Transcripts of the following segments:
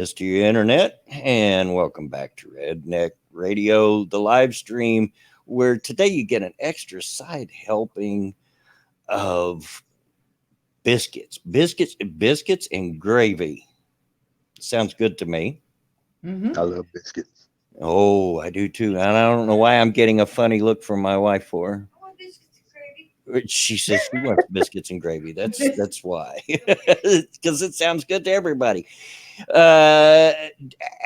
to your internet, and welcome back to Redneck Radio, the live stream, where today you get an extra side helping of biscuits, and gravy. Sounds good to me. I love biscuits. Oh, I do too. And I don't know why I'm getting a funny look from my wife for. She says she wants biscuits and gravy. That's why, because it sounds good to everybody. Uh,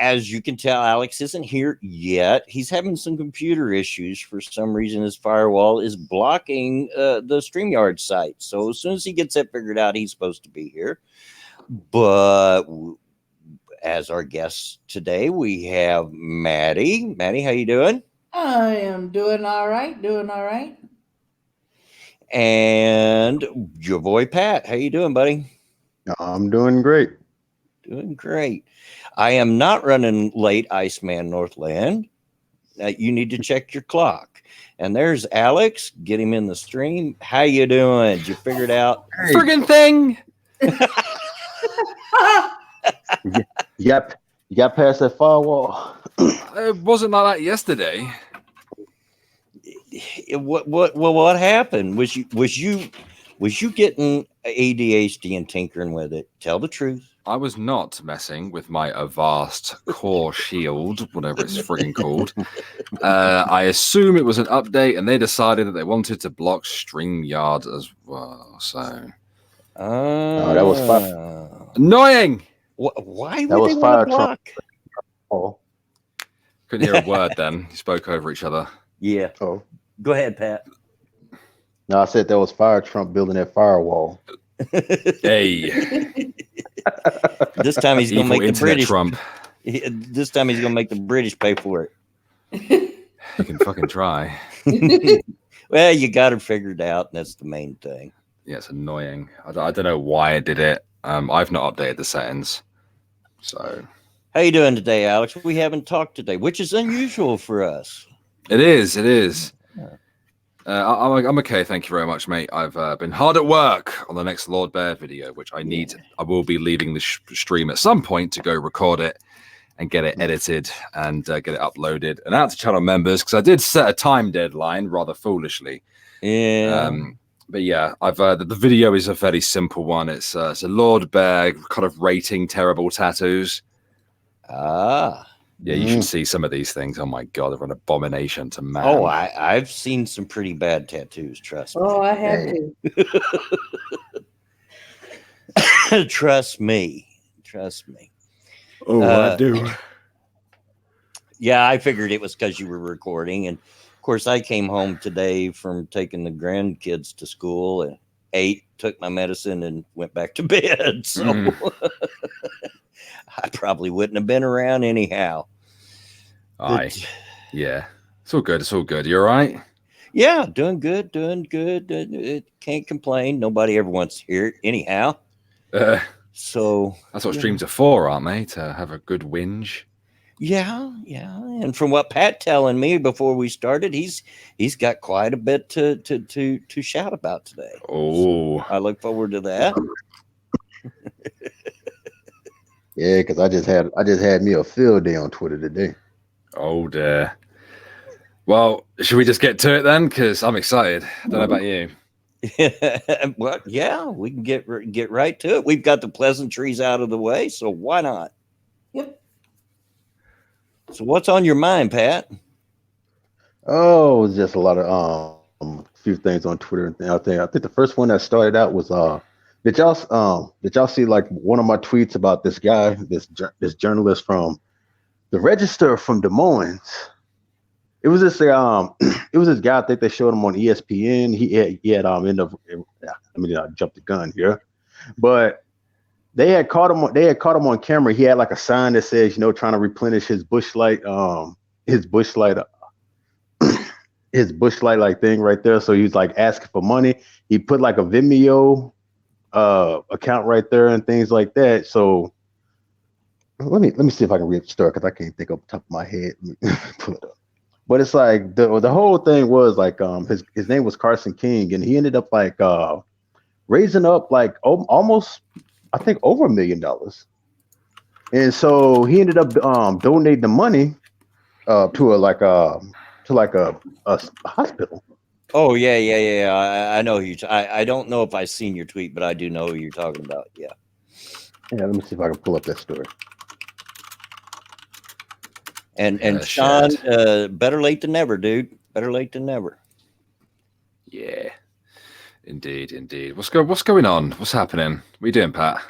as you can tell, Alex isn't here yet. He's having some computer issues for some reason. His firewall is blocking the StreamYard site. So as soon as he gets that figured out, he's supposed to be here. But as our guest today, we have Maddie. Maddie, how you doing? I am doing all right. Doing all right. And your boy Pat, how you doing, buddy? I'm doing great. Doing great. I am not running late, Iceman Northland. You need to check your clock. And there's Alex. Get him in the stream. How you doing? Did you figure it out? Friggin' thing. Yep. You got past that firewall. It wasn't like that yesterday. What happened? Was you getting ADHD and tinkering with it? Tell the truth. I was not messing with my Avast Core Shield, whatever it's friggin' called. I assume it was an update, and they decided that they wanted to block StreamYard as well. So, that was fun. Annoying. Why That would was they want to fire block? Oh. Couldn't hear a word then. You spoke over each other. Yeah. Oh. Go ahead, Pat. No, I said that was Fire Trump building that firewall. Hey. This time he's gonna Evil make the internet British. Trump. This time he's gonna make the British pay for You can fucking try. it. Well, you got it figured out, and that's the main thing. Yeah, it's annoying. I don't know why I did it. I've not updated the settings. So How you doing today, Alex? We haven't talked today, which is unusual for us. It is. I'm okay, thank you very much, mate. I've been hard at work on the next Lord Bear video, which I need. I will be leaving the stream at some point to go record it and get it edited and get it uploaded and out to channel members, because I did set a time deadline rather foolishly. Yeah. But yeah, I've the video is a very simple one. It's a Lord Bear kind of rating terrible tattoos. Yeah, you should see some of these things. Oh my god, they're an abomination to man. Oh, I've seen some pretty bad tattoos. Trust me. Oh, I have to. Trust me. Oh, I do. Yeah, I figured it was because you were recording, and of course, I came home today from taking the grandkids to school and ate, took my medicine, and went back to bed. So I probably wouldn't have been around anyhow. Yeah, it's all good. You all right? Yeah, doing good. Can't complain. Nobody ever wants to hear it anyhow. So that's what streams are for, aren't they? To have a good whinge. Yeah. And from what Pat telling me before we started, he's got quite a bit to shout about today. Oh, so I look forward to that. Yeah, because I just had me a field day on Twitter today. Oh dear. Well, should we just get to it then? Because I'm excited. I don't know about you. Well, yeah, we can get right to it. We've got the pleasantries out of the way, so why not? Yep. So what's on your mind, Pat? Oh, it was just a lot of few things on Twitter and out there. I think the first one that started out was did y'all see like one of my tweets about this guy, this journalist from the Register from Des Moines? It was this guy. I think they showed him on ESPN. He had I jumped the gun here, but they had caught him on camera. He had like a sign that says, trying to replenish his Busch Light like thing right there. So he was like asking for money. He put like a Vimeo account right there and things like that. So let me see if I can read the story, because I can't think off the top of my head. Let me pull it up. But it's like the whole thing was like his name was Carson King, and he ended up like raising up like almost, I think, over $1 million. And so he ended up donating the money to a hospital. Oh yeah. I know who I don't know if I've seen your tweet, but I do know who you're talking about. Yeah. Yeah, let me see if I can pull up that story. And Yeah, Sean, shit. better late than never, dude. Better late than never. Yeah. Indeed. What's going on? What's happening? What are you doing, Pat?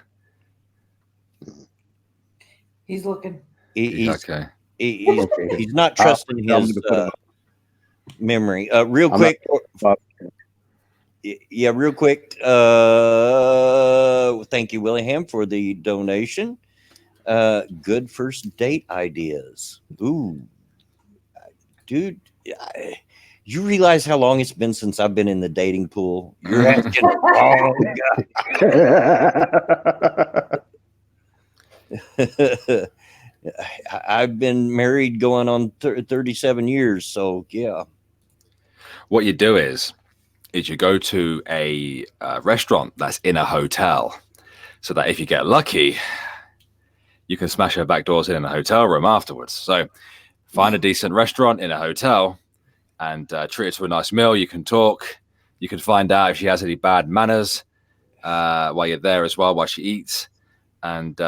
He's looking. He's Okay. he's not trusting I'm his gonna put him up. memory. Real I'm quick. not- Yeah, real quick. Thank you, Willingham, for the donation. Good first date ideas. Ooh, dude, you realize how long it's been since I've been in the dating pool? You're asking the wrong guy. I've been married going on 37 years, so yeah. What you do is you go to a restaurant that's in a hotel, so that if you get lucky, you can smash her back doors in a hotel room afterwards. So find a decent restaurant in a hotel and treat her to a nice meal. You can talk. You can find out if she has any bad manners while you're there as well, while she eats. And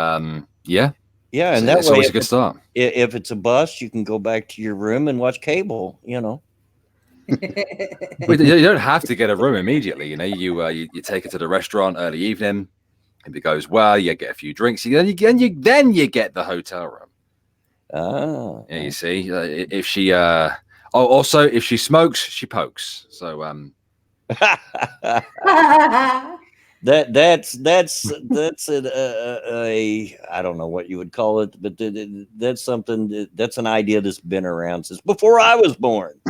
yeah, And that it's way, always a good start. If it's a bust, you can go back to your room and watch cable. Well, you don't have to get a room immediately. You take her to the restaurant early evening. If it goes well, you get a few drinks. Then you get the hotel room. Yeah, you see, if she also if she smokes, she pokes. So that's a I don't know what you would call it, but that's something that's an idea that's been around since before I was born.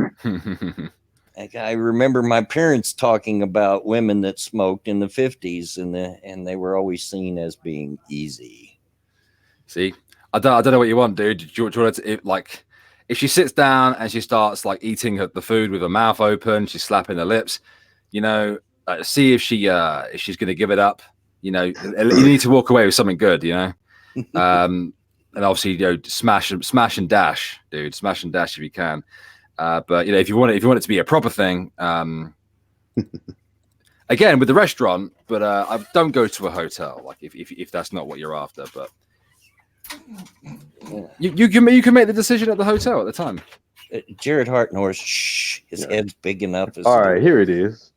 I remember my parents talking about women that smoked in the 50s, and they were always seen as being easy. See, I don't know what you want, dude. Do you want her to, if she sits down and she starts like eating the food with her mouth open, she's slapping her lips, see if she's going to give it up. You need to walk away with something good. And obviously, smash and dash, dude. Smash and dash if you can. But if you want it to be a proper thing, again with the restaurant, but I don't go to a hotel. Like if that's not what you're after, but you can make the decision at the hotel at the time. Jared Hartnor's his head's big enough. All right, here it is.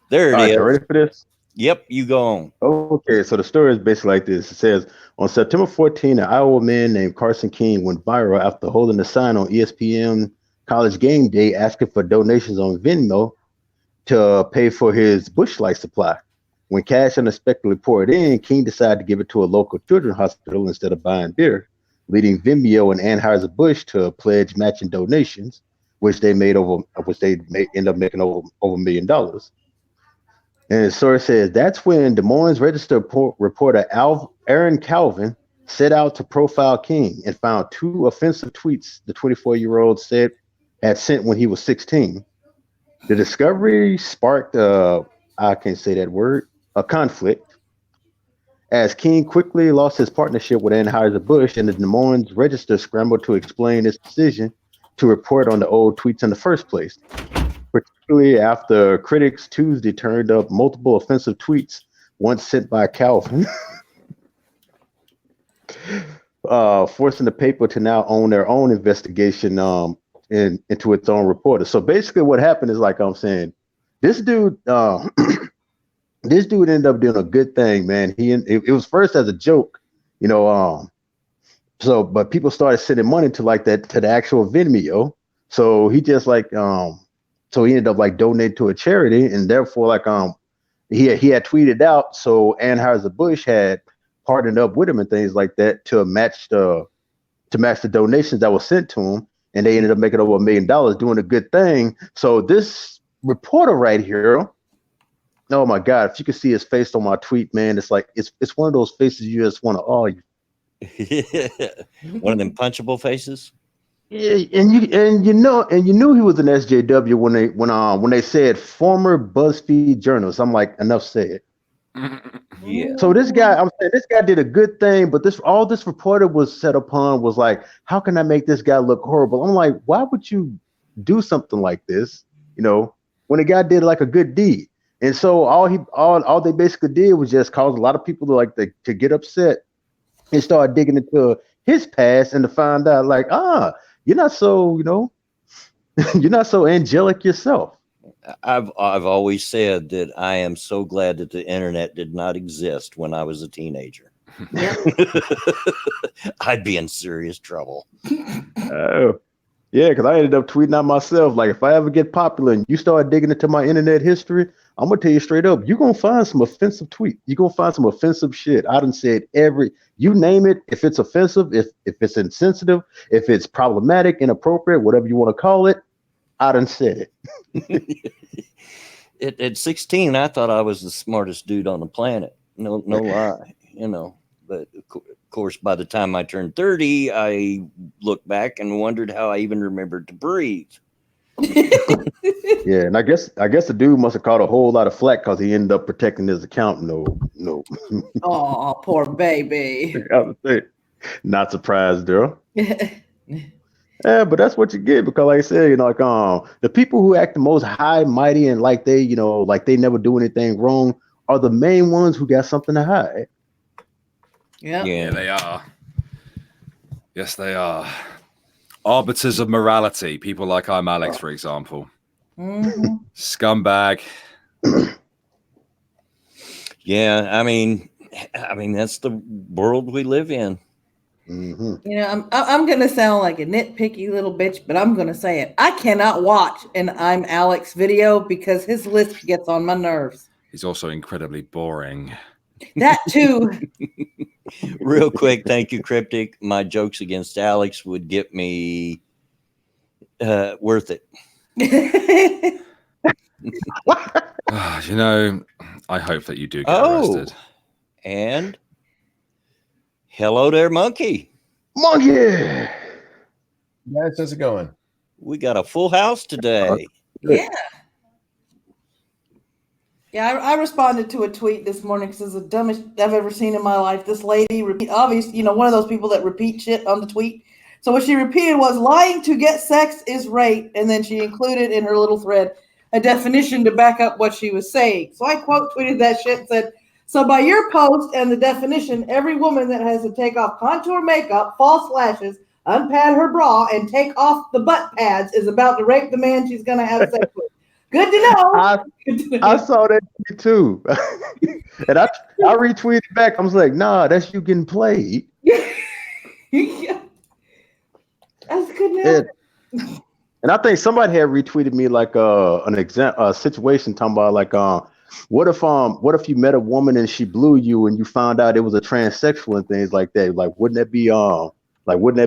There it is. You ready for this? Yep, you go on. Okay, so the story is basically like this. It says, on September 14, an Iowa man named Carson King went viral after holding a sign on ESPN College Game Day asking for donations on Venmo to pay for his Busch Light supply. When cash unexpectedly poured in, King decided to give it to a local children's hospital instead of buying beer, leading Vimeo and Anheuser-Busch to pledge matching donations, which they end up making over $1 million. And the story says that's when Des Moines Register reporter Aaron Calvin set out to profile King and found two offensive tweets the 24-year-old said had sent when he was 16. The discovery sparked I can't say that word, a conflict, as King quickly lost his partnership with Anheuser-Busch, and the Des Moines Register scrambled to explain his decision to report on the old tweets in the first place, particularly after critics Tuesday turned up multiple offensive tweets once sent by Calvin, forcing the paper to now own their own investigation into its own reporter. So basically what happened is, like I'm saying, this dude ended up doing a good thing, man. It was first as a joke, but people started sending money to the actual Vimeo. So he just so he ended up donating to a charity, and therefore he had tweeted out. So Anheuser-Busch had partnered up with him and things like that to match the donations that were sent to him, and they ended up making over $1 million doing a good thing. So this reporter right here, oh my God, if you could see his face on my tweet, man, it's one of those faces you just want to argue. One of them punchable faces. Yeah, and you knew he was an SJW when they said former BuzzFeed journalist. I'm like, enough said. Yeah. So this guy, I'm saying this guy did a good thing, but all this reporter was set upon was like, how can I make this guy look horrible? I'm like, why would you do something like this? You know, when a guy did like a good deed. And so all they basically did was just cause a lot of people to get upset and start digging into his past and to find out like, you're not so, you're not so angelic yourself. I've always said that I am so glad that the internet did not exist when I was a teenager. Yep. I'd be in serious trouble. Oh, yeah, because I ended up tweeting out myself. Like, if I ever get popular and you start digging into my internet history, I'm gonna tell you straight up, you're gonna find some offensive tweets. You're gonna find some offensive shit. I done said you name it, if it's offensive, if it's insensitive, if it's problematic, inappropriate, whatever you want to call it, I done said it. At 16, I thought I was the smartest dude on the planet. No lie, But of course, by the time I turned 30, I looked back and wondered how I even remembered to breathe. Yeah, and I guess the dude must have caught a whole lot of flack because he ended up protecting his account. No. Oh, poor baby. I would say, not surprised, girl. Yeah, but that's what you get because, like I said, the people who act the most high, mighty, and like they never do anything wrong are the main ones who got something to hide. Yeah, They are. Yes, they are. Arbiters of morality. People like I'm Alex, for example. Mm-hmm. Scumbag. Yeah, I mean, that's the world we live in. Mm-hmm. I'm gonna sound like a nitpicky little bitch, but I'm gonna say it. I cannot watch an I'm Alex video because his lisp gets on my nerves. He's also incredibly boring. That too. Real quick, thank you, Cryptic. My jokes against Alex would get me worth it. I hope that you do get arrested. And hello there, Monkey. Monkey. Guys, how's it going? We got a full house today. Yeah. Yeah, I responded to a tweet this morning because it's the dumbest I've ever seen in my life. This lady obviously, one of those people that repeat shit on the tweet. So what she repeated was lying to get sex is rape, and then she included in her little thread a definition to back up what she was saying. So I quote tweeted that shit and said, so by your post and the definition, every woman that has to take off contour makeup, false lashes, unpad her bra, and take off the butt pads is about to rape the man she's going to have sex with. Good to know. I saw that too. And I retweeted back. I was like, nah, that's you getting played. Yeah. That's good now. And I think somebody had retweeted me like a situation talking about like what if you met a woman and she blew you and you found out it was a transsexual and things like that? Like wouldn't that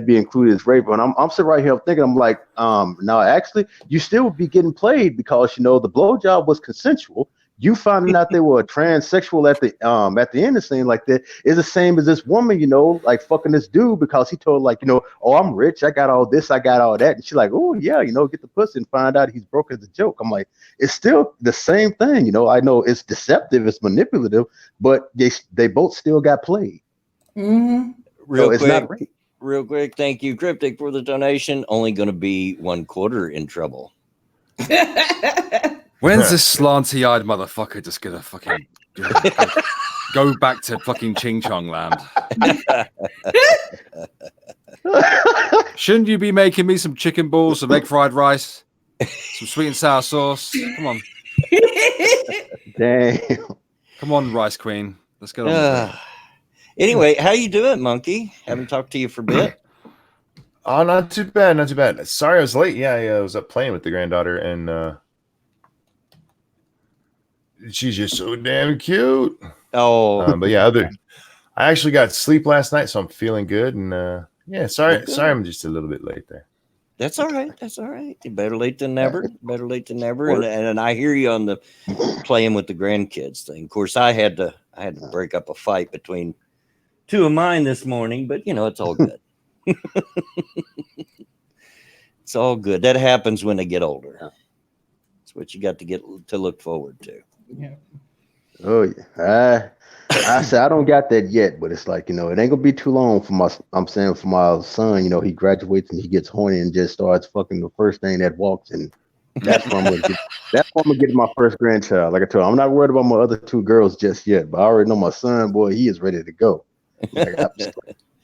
be included as rape? And I'm sitting right here thinking, I'm like, no, actually, you still would be getting played because the blowjob was consensual. You finding out they were a transsexual at the end of thing like that is the same as this woman, like fucking this dude because he told like, oh, I'm rich, I got all this, I got all that, and she's like, oh yeah, get the pussy and find out he's broke as a joke. I'm like, it's still the same thing, I know it's deceptive, it's manipulative, but they both still got played. Mm-hmm. Real quick, thank you, Cryptic, for the donation. Only going to be 1/4 in trouble. When's this slanty-eyed motherfucker just gonna fucking go back to fucking Ching Chong land? Shouldn't you be making me some chicken balls, some egg fried rice, some sweet and sour sauce? Come on. Damn. Come on, Rice Queen. Let's get on with it. Anyway, how you doing, Monkey? Haven't talked to you for a bit. Oh, not too bad, not too bad. Sorry I was late. Yeah, I was up playing with the granddaughter, and she's just so damn cute. Oh, but yeah, I actually got sleep last night, so I'm feeling good. And yeah, sorry, I'm just a little bit late there. that's all right. That's all right. Better late than never. Better late than never. And I hear you on the playing with the grandkids thing. Of course, I had to break up a fight between two of mine this morning, but it's all good. It's all good. That happens when they get older. It's what you got to get to look forward to. Yeah. Oh yeah. I said I don't got that yet, but it's like, it ain't gonna be too long for I'm saying for my son, he graduates and he gets horny and just starts fucking the first thing that walks, and that's where I'm gonna get my first grandchild. Like I told you, I'm not worried about my other two girls just yet, but I already know my son, boy, he is ready to go. Like,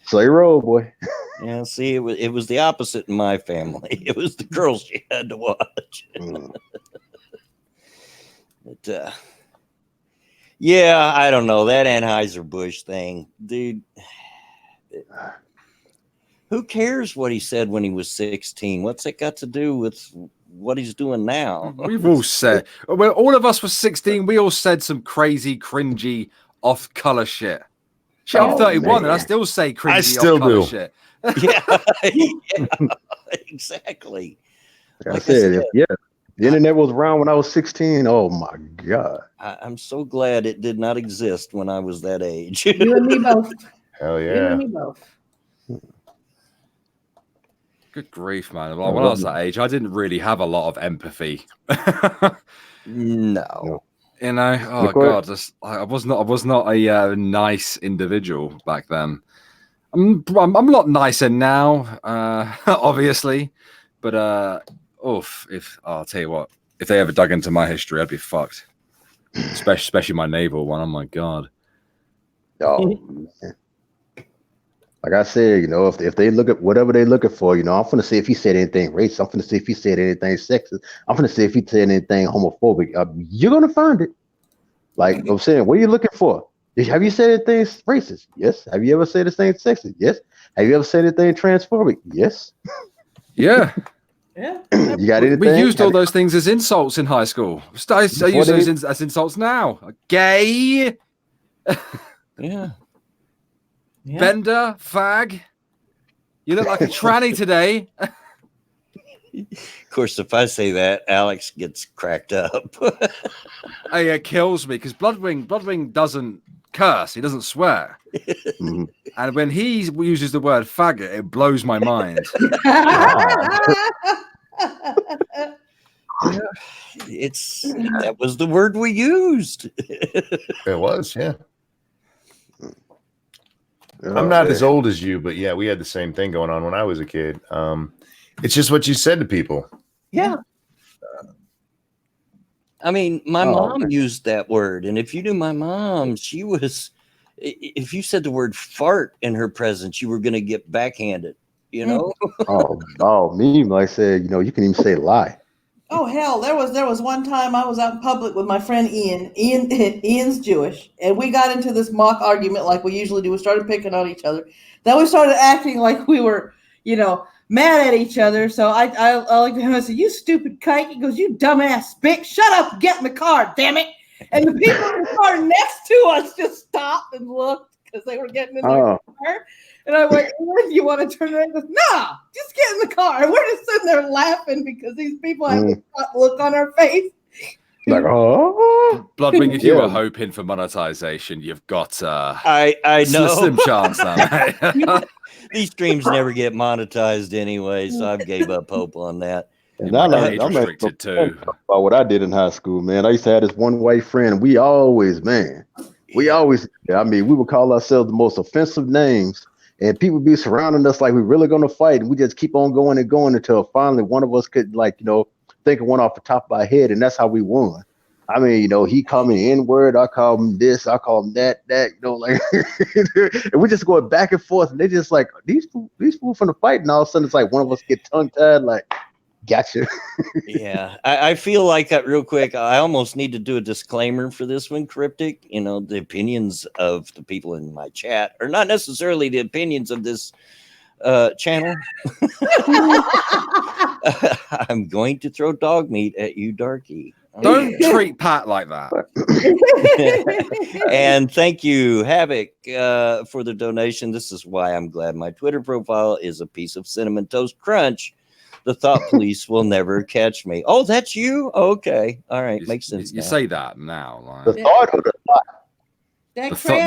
slay roll, boy. Yeah, see, it was the opposite in my family. It was the girls you had to watch. Mm. But, yeah, I don't know that Anheuser-Busch thing, dude. Who cares what he said when he was 16? What's it got to do with what he's doing now? We've all said, when all of us were 16, we all said some crazy, cringy, off-color shit. Shit, I'm 31 and I still say cringy, I still off-color do. shit. Yeah, exactly. Like I said, the internet was around when I was 16. Oh my God. I'm so glad it did not exist when I was that age. You and me both. Hell You yeah. and me both. Good grief, man. Well, when I was that age, I didn't really have a lot of empathy. No. You know, oh God, I was not a nice individual back then. I'm a lot nicer now, obviously, but I'll tell you what, if they ever dug into my history, I'd be fucked. Especially my naval one. Oh my God. Oh, man. Like I said, if they look at whatever they're looking for, I'm gonna see if he said anything racist. I'm gonna see if he said anything sexist. I'm gonna see if he said anything homophobic. You're gonna find it. Like I'm saying, what are you looking for? Have you said anything racist? Yes. Have you ever said anything sexist? Yes. Have you ever said anything transphobic? Yes. Yeah. Yeah. You got anything? We used all those things as insults in high school. I use those as insults now. Gay. Yeah. Bender, fag. You look like a tranny today. Of course, if I say that, Alex gets cracked up. It kills me because Bloodwing doesn't curse. He doesn't swear. Mm-hmm. And when he uses the word faggot, it blows my mind. That was the word we used. It was, yeah. Oh, I'm not man. as old as you, but yeah, we had the same thing going on when I was a kid. It's just what you said to people. Yeah. I mean, my mom used that word, and if you knew my mom, she was. If you said the word fart in her presence, you were going to get backhanded. You know. Me, like I said, you can even say lie. Oh hell, there was one time I was out in public with my friend Ian. Ian's Jewish, and we got into this mock argument like we usually do. We started picking on each other. Then we started acting like we were, mad at each other. So I looked at him and I said, "You stupid kike." He goes, "You dumbass bitch. Shut up and get in the car, damn it." And the people in the car next to us just stopped and looked because they were getting in their car. And I went, "Where do you want to turn around?" He goes, "No, just get in the car." And we're just sitting there laughing because these people have this look on our face. Like, Bloodwing, if you were hoping for monetization, you've got I know slim chance now. These streams never get monetized anyway, so I've gave up hope on that. And I'm restricted too. About what I did in high school, man. I used to have this one white friend. We always, we would call ourselves the most offensive names, and people would be surrounding us like we're really going to fight, and we just keep on going and going until finally one of us could, think of one off the top of our head, and that's how we won. I mean, he called me N-word, I call him this, I call him that, and we're just going back and forth, and they just like, these fools from the fight, and all of a sudden it's like one of us get tongue-tied, like, gotcha. Yeah, I feel like that real quick. I almost need to do a disclaimer for this one, Cryptic. The opinions of the people in my chat are not necessarily the opinions of this channel. I'm going to throw dog meat at you, Darky. Don't treat Pat like that. And thank you, Havoc, for the donation. This is why I'm glad my Twitter profile is a piece of Cinnamon Toast Crunch. The thought police will never catch me. Oh, that's you? Okay. All right. Makes sense. You say that now. Like. The thought or the thought?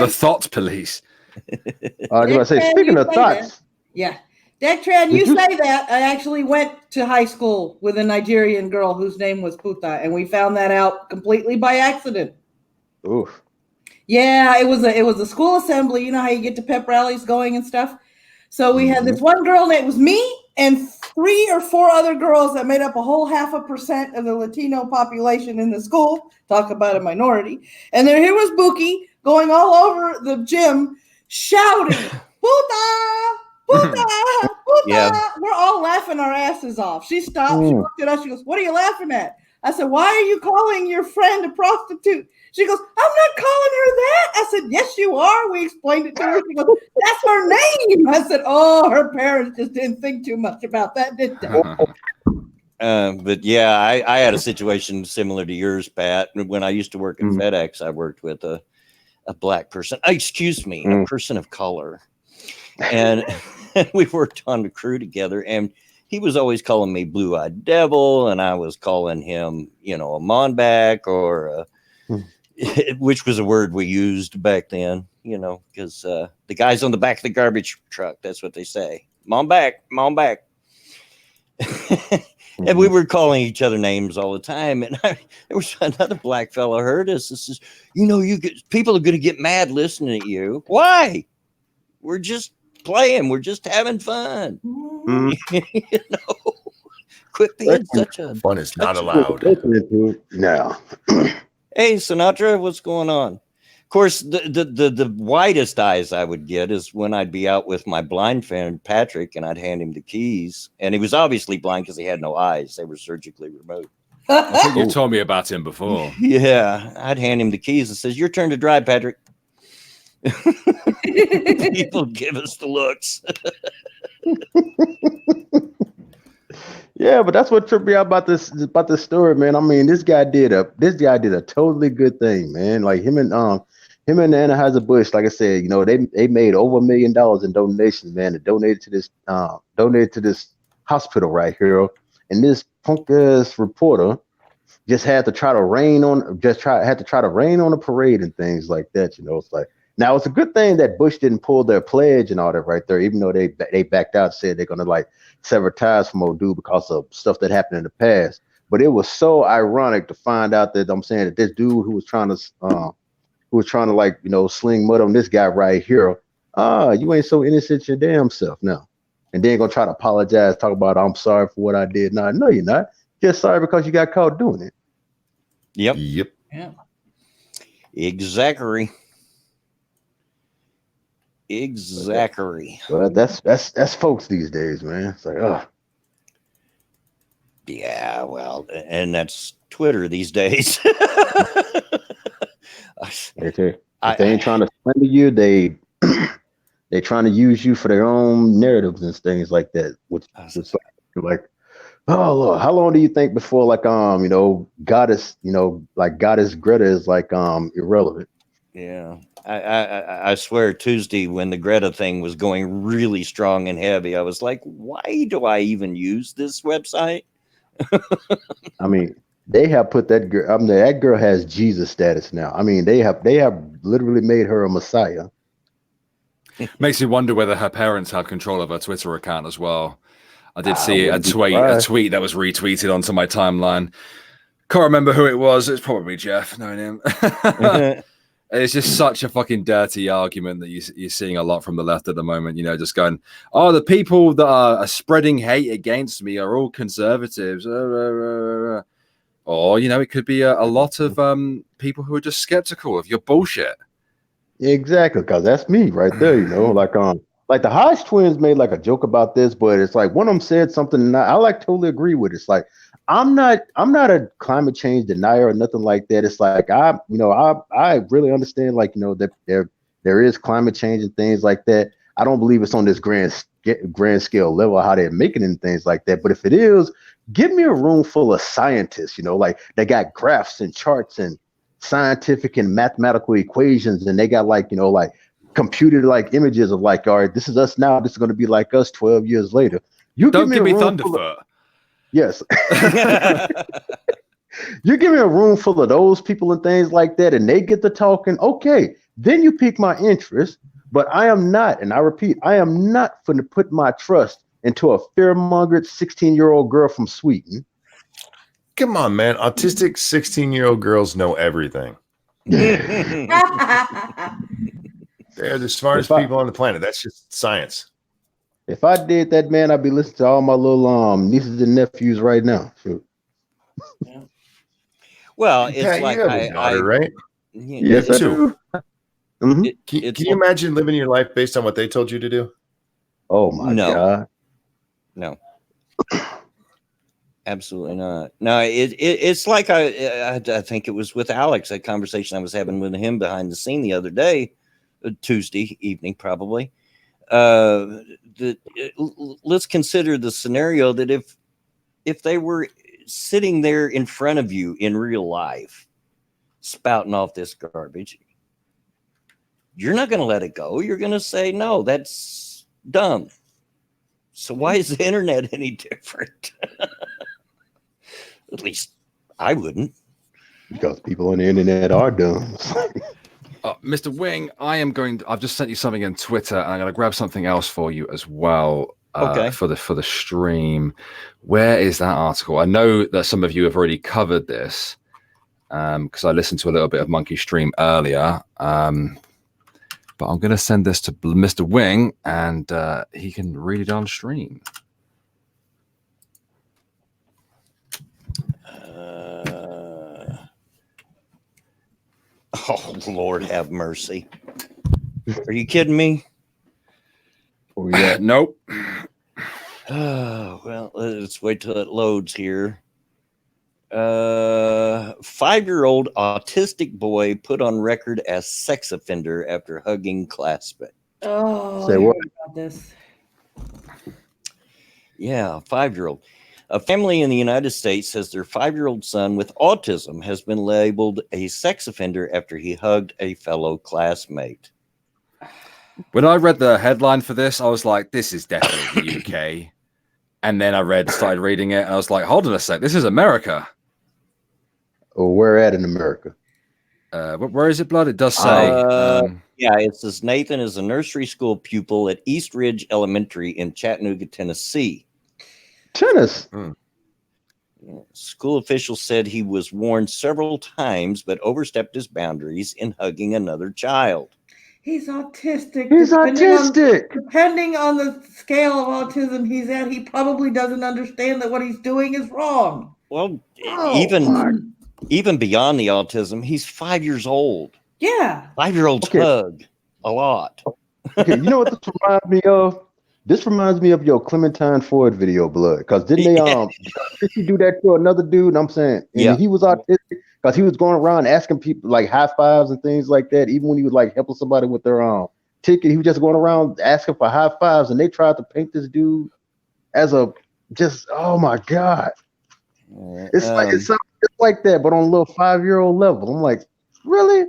The thought police. I was going to say, speaking of thoughts. Yeah. Dectran, you say that. I actually went to high school with a Nigerian girl whose name was Puta, and we found that out completely by accident. Oof. Yeah, it was a school assembly. You know how you get to pep rallies going and stuff. So we had this one girl, and it was me and 3 or 4 other girls that made up a whole 0.5% of the Latino population in the school. Talk about a minority. And then here was Buki going all over the gym shouting, "Puta! Puta! Puta!" Yeah. We're all laughing our asses off. She stopped. She looked at us. She goes, "What are you laughing at?" I said, "Why are you calling your friend a prostitute?" She goes, "I'm not calling her that." I said, "Yes, you are." We explained it to her. She goes, "That's her name." I said, "Oh, her parents just didn't think too much about that, did they?" But yeah, I had a situation similar to yours, Pat. When I used to work at FedEx, I worked with a black person. Excuse me, a person of color. And we worked on the crew together, and he was always calling me blue-eyed devil, and I was calling him, a monback, or which was a word we used back then, because the guys on the back of the garbage truck, that's what they say. Mom back. And we were calling each other names all the time. And there was another black fellow heard us. This is, people are going to get mad listening to you. Why? We're just playing. We're just having fun. Quit being such a fun is not allowed. No. Hey, Sinatra, what's going on? Of course, the widest eyes I would get is when I'd be out with my blind friend Patrick, and I'd hand him the keys, and he was obviously blind because he had no eyes; they were surgically removed. I think you told me about him before. Yeah, I'd hand him the keys and says, "Your turn to drive, Patrick." People give us the looks. Yeah, but that's what tripped me out about this story, man. I mean, this guy did a totally good thing, man. Like him and Anheuser-Busch, like I said, they made over $1 million in donations, man, to donate to this hospital right here. And this punk ass reporter just had to try to rain on the parade and things like that. It's like, now it's a good thing that Bush didn't pull their pledge and all that right there, even though they backed out, said they're gonna like sever ties from old dude because of stuff that happened in the past. But it was so ironic to find out that that this dude who was trying to sling mud on this guy right here, you ain't so innocent your damn self now. And then gonna try to apologize, talk about I'm sorry for what I did. No, you're not. Just sorry because you got caught doing it. Yep. Yeah. Exactly. Well, that's folks these days, man. It's like, yeah, well, and that's Twitter these days. if they ain't trying to swindle you, they trying to use you for their own narratives and things like that. Which is like, oh Lord, how long do you think before goddess Greta is like irrelevant? Yeah. I swear Tuesday when the Greta thing was going really strong and heavy, I was like, why do I even use this website? I mean, they have put that girl. I mean, that girl has Jesus status now. I mean, they have literally made her a messiah. Makes me wonder whether her parents had control of her Twitter account as well. I did see a tweet that was retweeted onto my timeline. Can't remember who it was. It's probably Jeff, knowing him. It's just such a fucking dirty argument that you're seeing a lot from the left at the moment. Just going, oh, the people that are spreading hate against me are all conservatives. Or, it could be a lot of people who are just skeptical of your bullshit. Exactly, because that's me right there. Like the Hodge twins made like a joke about this, but it's like one of them said something, and I like totally agree with it. It's like I'm not a climate change denier or nothing like that. It's like I really understand that there is climate change and things like that. I don't believe it's on this grand scale level how they're making it and things like that. But if it is, give me a room full of scientists. Like they got graphs and charts and scientific and mathematical equations, and they got computed images of all right, this is us now. This is going to be like us 12 years later. Don't give me Thunderfoot. Yes. You give me a room full of those people and things like that, and they get to talking. Okay, then you pique my interest. But I am not, and I repeat, I am not going to put my trust into a fear-mongered 16-year-old girl from Sweden. Come on, man. Autistic 16-year-old girls know everything. They're the smartest If I- people on the planet. That's just science. If I did that, man, I'd be listening to all my little nieces and nephews right now. Shoot. Well, it's Pat, like you have a daughter, right? Yes, I Two. do. Mhm. Can it's you imagine living your life based on what they told you to do? Oh my No. God. No, absolutely not. No, it's like I think it was with Alex, that conversation I was having with him behind the scene the other day, Tuesday evening probably. Let's consider the scenario that if they were sitting there in front of you in real life, spouting off this garbage, you're not going to let it go. You're going to say, no, that's dumb. So why is the internet any different? At least I wouldn't. Because people on the internet are dumb. Mr. Wing, I've just sent you something on Twitter, and I'm going to grab something else for you as well. Okay. For the stream. Where is that article? I know that some of you have already covered this because I listened to a little bit of Monkey Stream earlier. But I'm going to send this to Mr. Wing, and he can read it on stream. Oh, Lord have mercy. Are you kidding me? Oh, yeah. Nope. Oh, well, let's wait till it loads here. 5-year-old autistic boy put on record as sex offender after hugging classmate. Oh, Say I what? heard about this. Yeah, 5-year-old. A family in the United States says their 5-year-old son with autism has been labeled a sex offender after he hugged a fellow classmate. When I read the headline for this, I was like, this is definitely the UK. And then I started reading it, and I was like, hold on a sec, this is America. Or where at in America? Where is it, Blood? It does say. Yeah, it says Nathan is a nursery school pupil at East Ridge Elementary in Chattanooga, Tennessee. Tennis. School officials said he was warned several times, but overstepped his boundaries in hugging another child. He's autistic. He's autistic. Depending on the scale of autism he's at, he probably doesn't understand that what he's doing is wrong. Well, Oh, even beyond the autism, he's 5 years old. Yeah. 5-year-olds Okay. hug a lot. Okay, you know what this reminds me of? This reminds me of your Clementine Ford video, Blood. Because didn't they did she do that to another dude? I'm saying, and Yeah. he was autistic because he was going around asking people like high fives and things like that. Even when he was like helping somebody with their ticket, he was just going around asking for high fives, and they tried to paint this dude as a oh my God. It's like that, but on a little 5-year-old level. I'm like, really?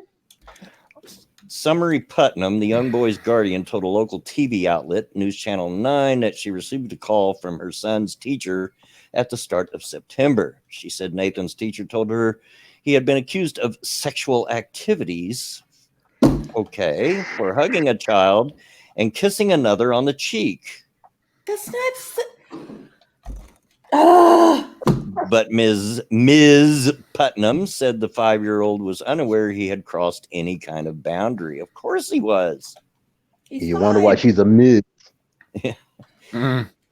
Summery Putnam, the young boy's guardian, told a local TV outlet, News Channel 9, that she received a call from her son's teacher at the start of September. She said Nathan's teacher told her he had been accused of sexual activities, for hugging a child and kissing another on the cheek. That's not. But Ms. Putnam said the 5-year-old was unaware he had crossed any kind of boundary. Of course he was. You wonder why she's a mid.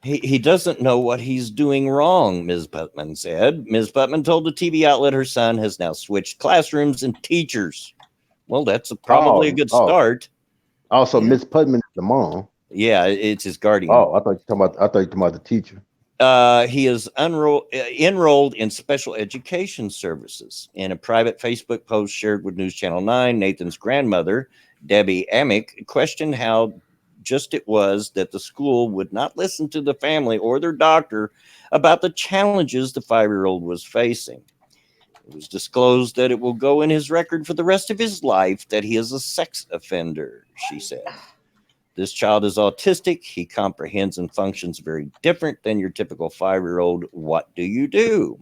He doesn't know what he's doing wrong, Ms. Putnam said. Ms. Putnam told the TV outlet her son has now switched classrooms and teachers. Well, that's probably a good start. Also, Miss Putnam is the mom. Yeah, it's his guardian. Oh, I thought you were talking about the teacher. He is enrolled in special education services. In a private Facebook post shared with News Channel 9, Nathan's grandmother, Debbie Amick, questioned how just it was that the school would not listen to the family or their doctor about the challenges the 5-year-old was facing. It was disclosed that it will go in his record for the rest of his life that he is a sex offender, she said. This child is autistic. He comprehends and functions very different than your typical 5-year-old. What do you do?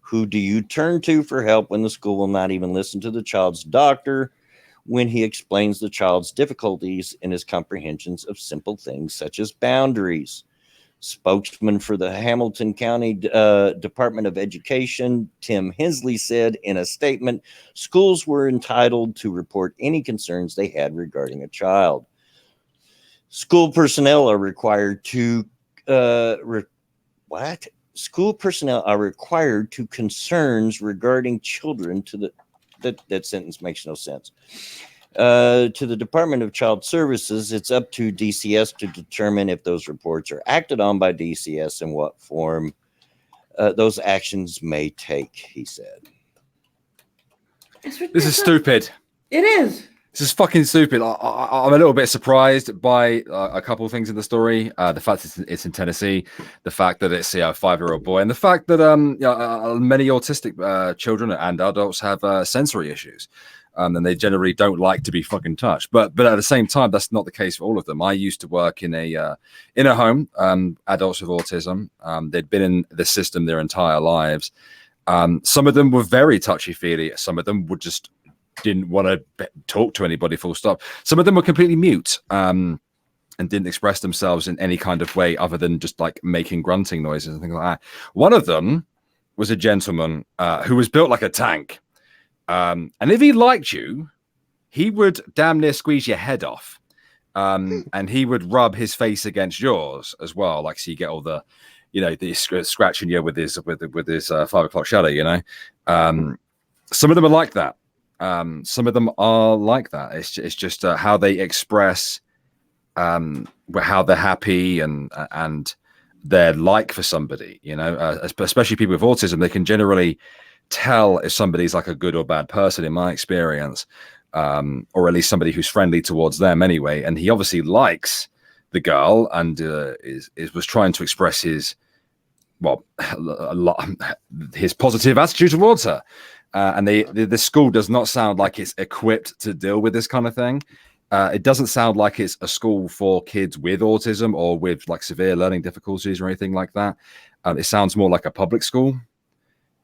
Who do you turn to for help when the school will not even listen to the child's doctor when he explains the child's difficulties in his comprehensions of simple things such as boundaries? Spokesman for the Hamilton County Department of Education, Tim Hensley, said in a statement, schools were entitled to report any concerns they had regarding a child. School personnel are required to School personnel are required to concerns regarding children to the that sentence makes no sense. To the Department of Child Services, it's up to DCS to determine if those reports are acted on by DCS and what form those actions may take, he said. This is stupid. It is. This is fucking stupid. I'm a little bit surprised by a couple of things in the story. The fact it's in Tennessee, the fact that it's a 5-year-old boy, and the fact that many autistic children and adults have sensory issues. And they generally don't like to be fucking touched. But at the same time, that's not the case for all of them. I used to work in a home, adults with autism. They'd been in the system their entire lives. Some of them were very touchy-feely. Some of them would just didn't want to talk to anybody, full stop. Some of them were completely mute and didn't express themselves in any kind of way other than just like making grunting noises and things like that. One of them was a gentleman who was built like a tank. And if he liked you, he would damn near squeeze your head off. And he would rub his face against yours as well. Like, so you get all the, the scratching you with his 5 o'clock shadow, some of them are like that. Some of them are like that. It's just how they express how they're happy and their like for somebody, especially people with autism. They can generally tell if somebody's like a good or bad person, in my experience, or at least somebody who's friendly towards them anyway. And he obviously likes the girl and was trying to express his positive attitude towards her. And the school does not sound like it's equipped to deal with this kind of thing. It doesn't sound like it's a school for kids with autism or with like severe learning difficulties or anything like that. It sounds more like a public school.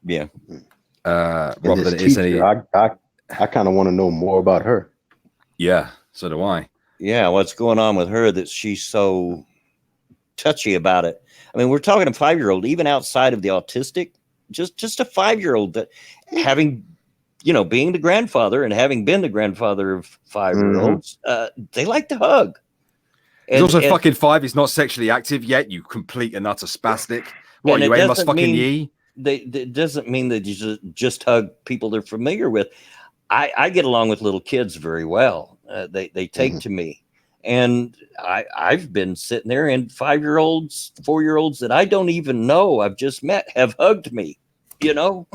Yeah. Rather than it is any. I kind of want to know more about her. Yeah, so do I. Yeah, what's going on with her that she's so touchy about it? I mean, we're talking a 5-year-old, even outside of the autistic. Just a 5-year-old that having, being the grandfather and having been the grandfather of 5-year-olds, they like to hug. He's also fucking 5. He's not sexually active yet. You complete and utter spastic. What are you, Amos fucking Yee? It doesn't mean that you just hug people they're familiar with. I get along with little kids very well. They take to me. And I've been sitting there and 5-year-olds, 4-year-olds that I don't even know I've just met have hugged me, You're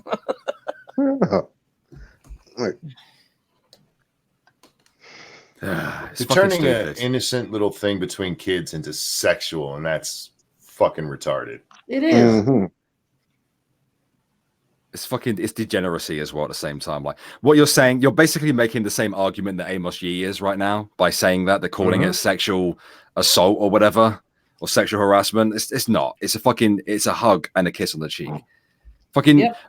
turning an innocent little thing between kids into sexual, and that's fucking retarded. It is. It's degeneracy as well at the same time. Like what you're saying, you're basically making the same argument that Amos Yee is right now by saying that they're calling it sexual assault or whatever, or sexual harassment. It's not. It's a hug and a kiss on the cheek.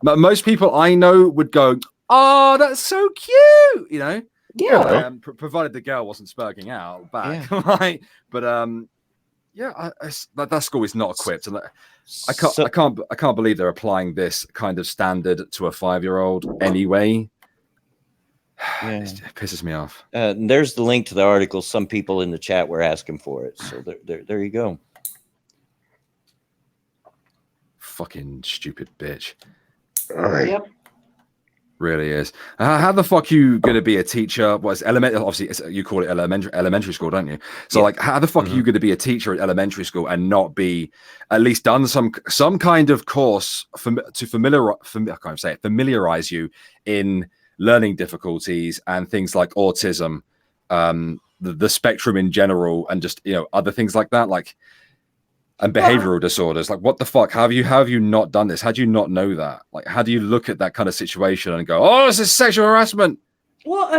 Most people I know would go, "Oh, that's so cute," Yeah. Provided the girl wasn't spurging out back, right? But that school is not equipped, and I can't believe they're applying this kind of standard to a 5-year-old anyway. Yeah. It pisses me off. There's the link to the article. Some people in the chat were asking for it, so there you go. Fucking stupid bitch. Yep. Really is. How the fuck you gonna be a teacher? What is elementary? Obviously, you call it elementary school, don't you? So, like, how the fuck are you gonna be a teacher at elementary school and not be at least done some kind of course to familiarize you in learning difficulties and things like autism, the spectrum in general, and just other things like that, and behavioral disorders. Like, what the fuck? How have you not done this? How do you not know that? Like, how do you look at that kind of situation and go, "Oh, this is sexual harassment"? Well,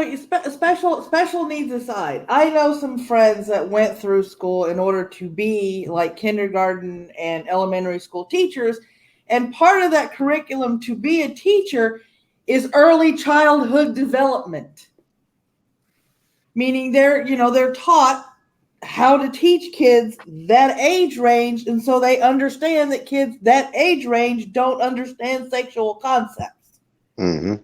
special needs aside, I know some friends that went through school in order to be like kindergarten and elementary school teachers, and part of that curriculum to be a teacher is early childhood development, meaning they're taught how to teach kids that age range, and so they understand that kids that age range don't understand sexual concepts. Mm-hmm.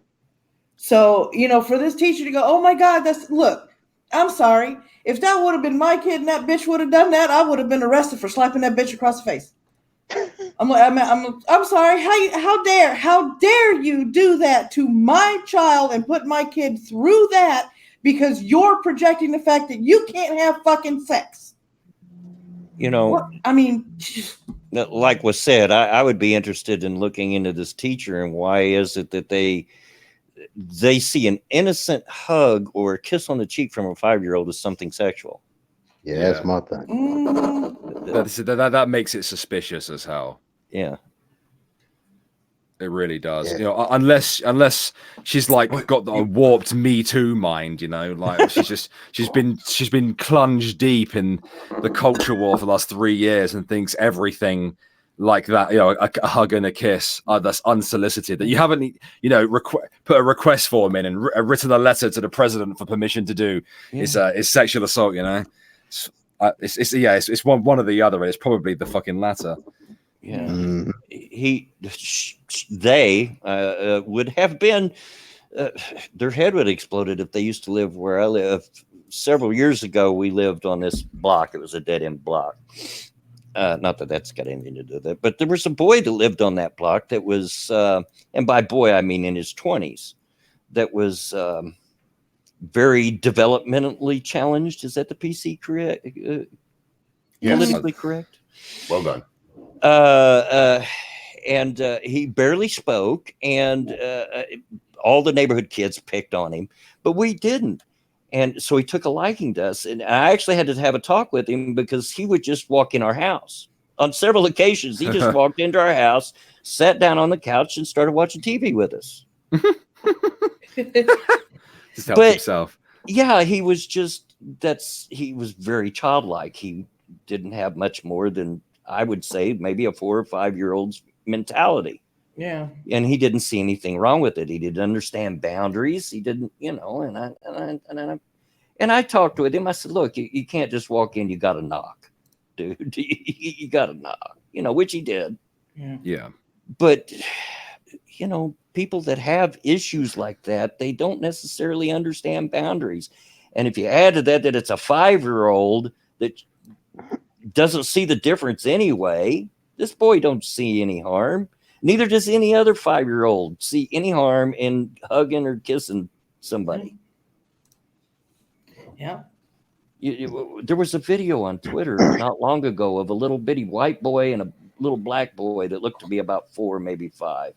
So, for this teacher to go, oh my God, look, I'm sorry. If that would have been my kid and that bitch would have done that, I would have been arrested for slapping that bitch across the face. I'm sorry. How dare you do that to my child and put my kid through that because you're projecting the fact that you can't have fucking sex. I mean, like was said, I would be interested in looking into this teacher and why is it that they see an innocent hug or a kiss on the cheek from a 5-year-old as something sexual. Yeah, that's my thing. That makes it suspicious as hell. Yeah. It really does. Yeah. Unless she's like got a warped Me Too mind, like she's been plunged deep in the culture war for the last 3 years and thinks everything like that, a hug and a kiss that's unsolicited, that you haven't, put a request form in and written a letter to the president for permission to do is sexual assault. It's one or the other. It's probably the fucking latter. Yeah. Mm-hmm. They would have been, their head would have exploded if they used to live where I live. Several years ago, we lived on this block. It was a dead end block. Not that that's got anything to do with it, but there was a boy that lived on that block that was, and by boy, I mean in his 20s, that was very developmentally challenged. Is that the PC correct? Politically correct? Well done. And he barely spoke, and all the neighborhood kids picked on him, but we didn't. And so he took a liking to us. And I actually had to have a talk with him because he would just walk in our house. On several occasions, he just walked into our house, sat down on the couch, and started watching TV with us. Just helped himself. Yeah, he was very childlike. He didn't have much more than, I would say, maybe a 4 or 5 year old's mentality. Yeah. And he didn't see anything wrong with it. He didn't understand boundaries. He didn't, and I talked with him. I said, look, you can't just walk in. You got to knock, dude. You got to knock, which he did. Yeah. But, people that have issues like that, they don't necessarily understand boundaries. And if you add to that it's a 5-year-old that doesn't see the difference anyway, this boy don't see any harm. Neither does any other 5-year-old see any harm in hugging or kissing somebody. Yeah. There was a video on Twitter not long ago of a little bitty white boy and a little black boy that looked to be about 4, maybe 5,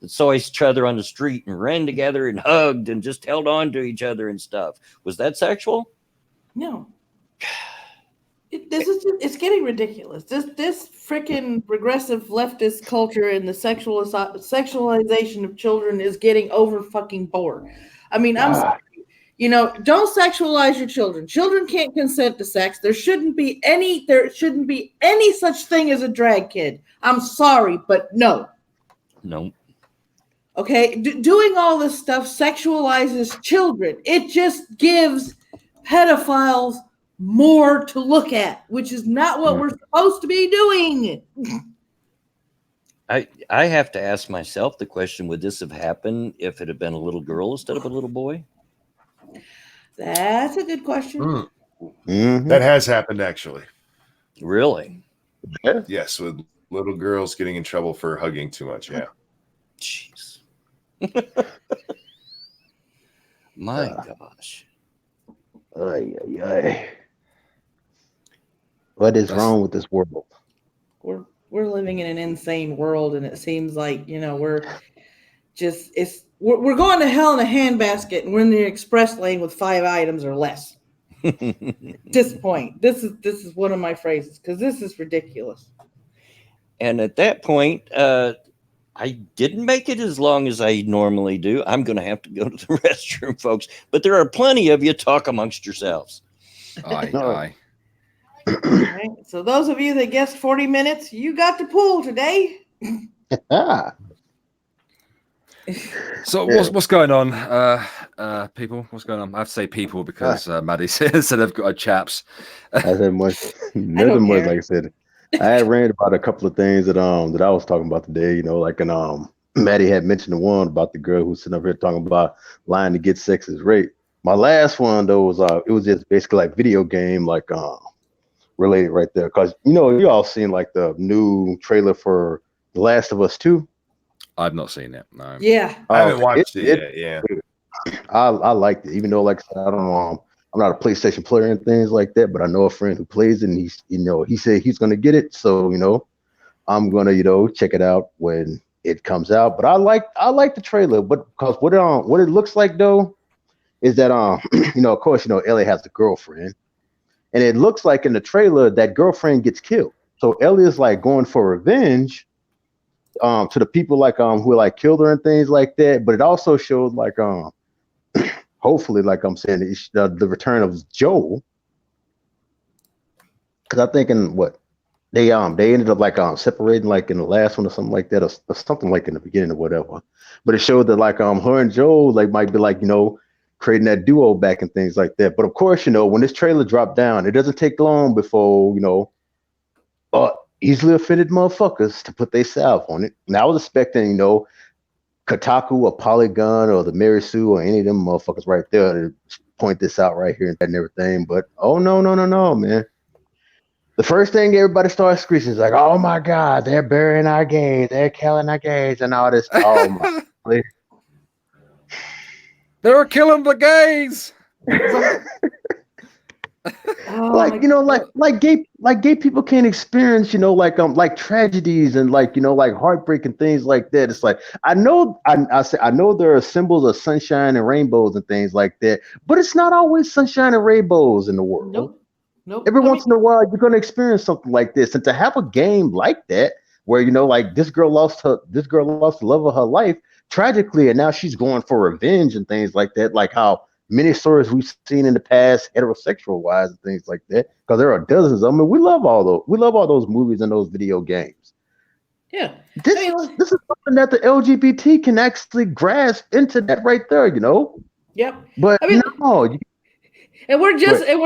that saw each other on the street and ran together and hugged and just held on to each other and stuff. Was that sexual? No. It's getting ridiculous. This freaking regressive leftist culture and the sexualization of children is getting over fucking bored. I mean, I'm sorry. Don't sexualize your children. Children can't consent to sex. There shouldn't be any such thing as a drag kid. I'm sorry, but no. No. Okay, doing all this stuff sexualizes children. It just gives pedophiles more to look at, which is not what we're supposed to be doing. I have to ask myself the question, would this have happened if it had been a little girl instead of a little boy? That's a good question. Mm-hmm. That has happened, actually. Really? Yeah. Yes, with little girls getting in trouble for hugging too much. Yeah. Jeez. My gosh. What is wrong with this world? We're living in an insane world, and it seems like we're going to hell in a handbasket, and we're in the express lane with 5 items or less. At this point, this is one of my phrases because this is ridiculous. And at that point, I didn't make it as long as I normally do. I'm going to have to go to the restroom, folks. But there are plenty of you. Talk amongst yourselves. Aye. All right. So those of you that guessed 40 minutes, you got the pool today. So Yeah. what's going on, people? What's going on? I have to say people because Maddie said I've got chaps. I said much, I don't nothing much. care. Like I said, I had ran about a couple of things that I was talking about today. You know, like Maddie had mentioned the one about the girl who's sitting up here talking about lying to get sex is rape. My last one though was it was just basically like video game related right there because you all seen like the new trailer for The Last of Us 2. I've not seen it. No. Yeah. I haven't Oh, watched it yet. Yeah. I liked it, even though, like I said, I don't know, I'm not a PlayStation player and things like that, but I know a friend who plays it, and he said he's gonna get it, so I'm gonna check it out when it comes out. But I like the trailer, but because what it looks like though is that of course Ellie has a girlfriend, and it looks like in the trailer that girlfriend gets killed, so Ellie is like going for revenge to the people like who like killed her and things like that. But it also showed like hopefully, like I'm saying, the return of Joel, because I think in what they ended up like separating like in the last one or something like that, or something like in the beginning or whatever. But it showed that like her and Joel like might be like creating that duo back and things like that. But of course, when this trailer dropped down, it doesn't take long before easily offended motherfuckers to put their salve on it. And I was expecting Kotaku or Polygon or the Mary Sue or any of them motherfuckers right there to point this out right here and everything. But oh no, man. The first thing everybody started screeching is like, oh my God, they're burying our gays, they're killing our gays and all this. Oh my. They're killing the gays. Oh, Like gay people can't experience like tragedies and like heartbreak and things like that. It's like I know I know there are symbols of sunshine and rainbows and things like that, but it's not always sunshine and rainbows in the world. Nope. Every once in a while you're going to experience something like this, and to have a game like that where like this girl lost the love of her life tragically, and now she's going for revenge and things like that, like how many stories we've seen in the past, heterosexual wise and things like that, because there are dozens of them. And we love all those movies and those video games. Yeah. This is something that the LGBT can actually grasp into that right there, Yep. But no, and we're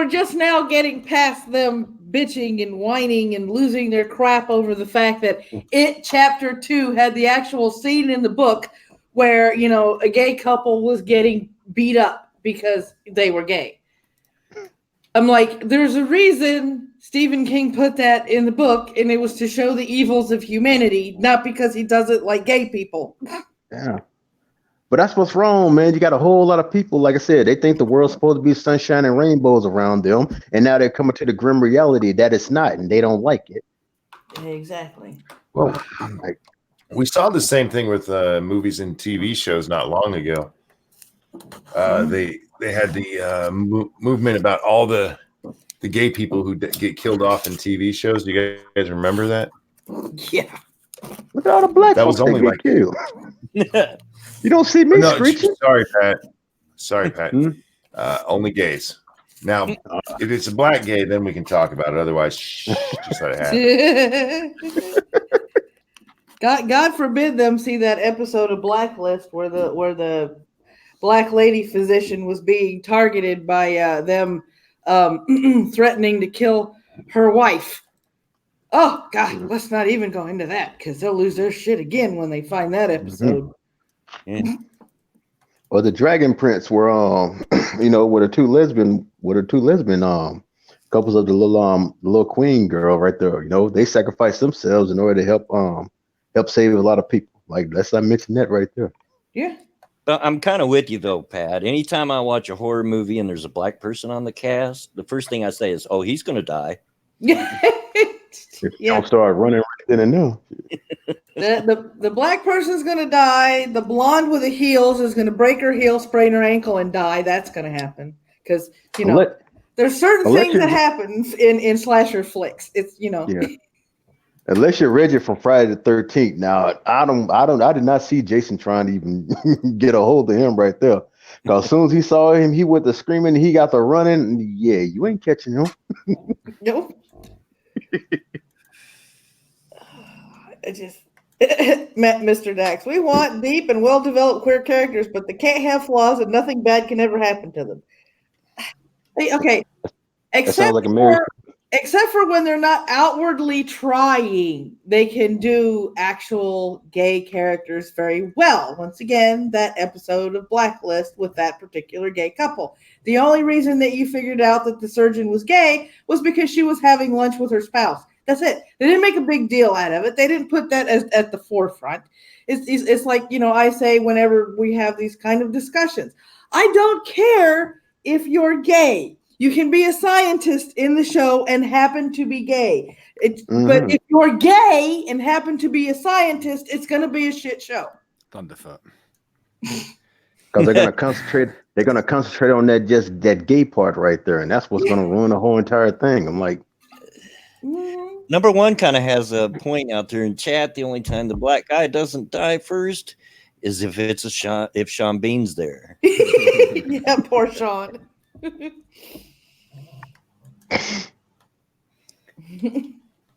just now getting past them bitching and whining and losing their crap over the fact that chapter 2 had the actual scene in the book where a gay couple was getting beat up because they were gay. I'm like, there's a reason Stephen King put that in the book, and it was to show the evils of humanity, not because he doesn't like gay people. Yeah. But that's what's wrong, man. You got a whole lot of people, like I said, they think the world's supposed to be sunshine and rainbows around them, and now they're coming to the grim reality that it's not, and they don't like it. Exactly. Well, we saw the same thing with movies and TV shows not long ago. They had the movement about all the gay people who get killed off in TV shows. Do you guys remember that? Yeah. Look at all the black That folks was only that like get killed. You don't see me screeching. Sorry, Pat. Only gays. Now, if it's a black gay, then we can talk about it. Otherwise, just let it happen. God forbid them see that episode of Blacklist where the black lady physician was being targeted by them threatening to kill her wife. Oh God, let's not even go into that because they'll lose their shit again when they find that episode. Yeah. Or the Dragon Prince were with the two lesbian couples of the little queen girl right there. They sacrificed themselves in order to help save a lot of people. Like, let's not mention that right there. Yeah. I'm kind of with you though, Pat. Anytime I watch a horror movie and there's a black person on the cast, the first thing I say is, "Oh, he's gonna die." If you don't start running right then and there. The black person's gonna die. The blonde with the heels is gonna break her heel, sprain her ankle, and die. That's gonna happen because there's certain things that happen in slasher flicks. It's Yeah. Unless you're Reggie from Friday the 13th. Now I did not see Jason trying to even get a hold of him right there. Because as soon as he saw him, he went to screaming, he got to running. Yeah, you ain't catching him. Nope. Mr. Dax, we want deep and well-developed queer characters, but they can't have flaws and nothing bad can ever happen to them. Okay, That sounds except like a Mary. except for when they're not outwardly trying, they can do actual gay characters very well. Once again, that episode of Blacklist with that particular gay couple. The only reason that you figured out that the surgeon was gay was because she was having lunch with her spouse. That's it. They didn't make a big deal out of it. They didn't put that as at the forefront. It's like, I say whenever we have these kind of discussions, I don't care if you're gay. You can be a scientist in the show and happen to be gay. But if you're gay and happen to be a scientist, it's going to be a shit show. Thunderfoot. Because they're gonna concentrate. They're gonna concentrate on that gay part right there, and that's what's gonna ruin the whole entire thing. I'm like, Number one kind of has a point out there in chat. The only time the black guy doesn't die first is if it's if Sean Bean's there. Yeah, poor Sean.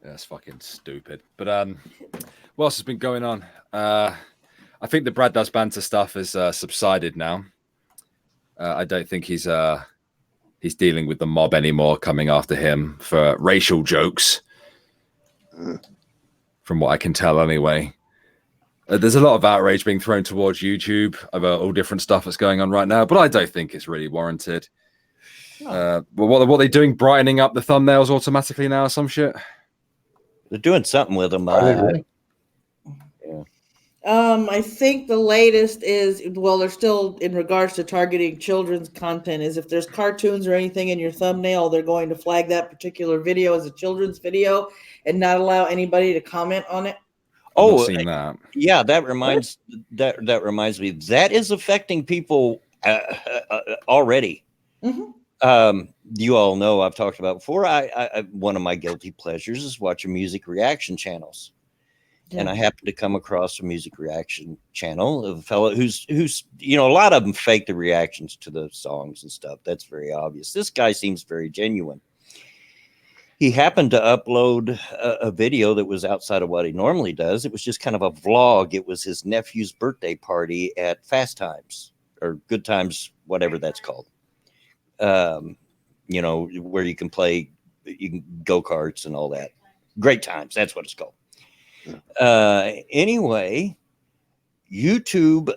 That's fucking stupid. But what else has been going on? I think the Brad Does Banter stuff has subsided now. I don't think he's dealing with the mob anymore coming after him for racial jokes. From what I can tell anyway. There's a lot of outrage being thrown towards YouTube about all different stuff that's going on right now, but I don't think it's really warranted. But what are they doing? Brightening up the thumbnails automatically now or some shit? They're doing something with them. I think the latest is, well, they're still in regards to targeting children's content, is if there's cartoons or anything in your thumbnail, they're going to flag that particular video as a children's video and not allow anybody to comment on it. Oh, seen that. Yeah, that reminds me. That is affecting people already. Mm-hmm. You all know I've talked about before. I one of my guilty pleasures is watching music reaction channels. Yeah. And I happened to come across a music reaction channel of a fellow who's a lot of them fake the reactions to the songs and stuff. That's very obvious. This guy seems very genuine. He happened to upload a video that was outside of what he normally does. It was just kind of a vlog. It was his nephew's birthday party at Fast Times or Good Times, whatever that's called. Where you can play, go-karts and all that. Great Times. That's what it's called. Anyway, YouTube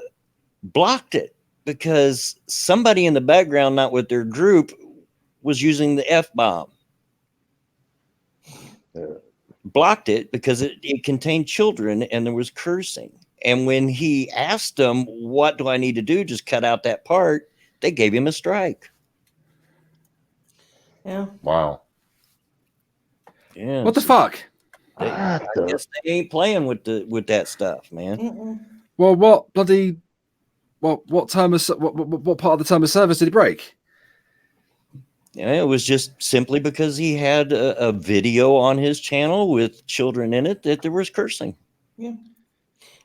blocked it because somebody in the background, not with their group, was using the F-bomb. Blocked it because it contained children and there was cursing. And when he asked them, what do I need to do? Just cut out that part. They gave him a strike. Yeah. Wow. Yeah. What the fuck? I guess they ain't playing with that stuff, man. Mm-mm. Well, what bloody what term of what part of the term of service did he break? Yeah, it was just simply because he had a video on his channel with children in it that there was cursing. Yeah.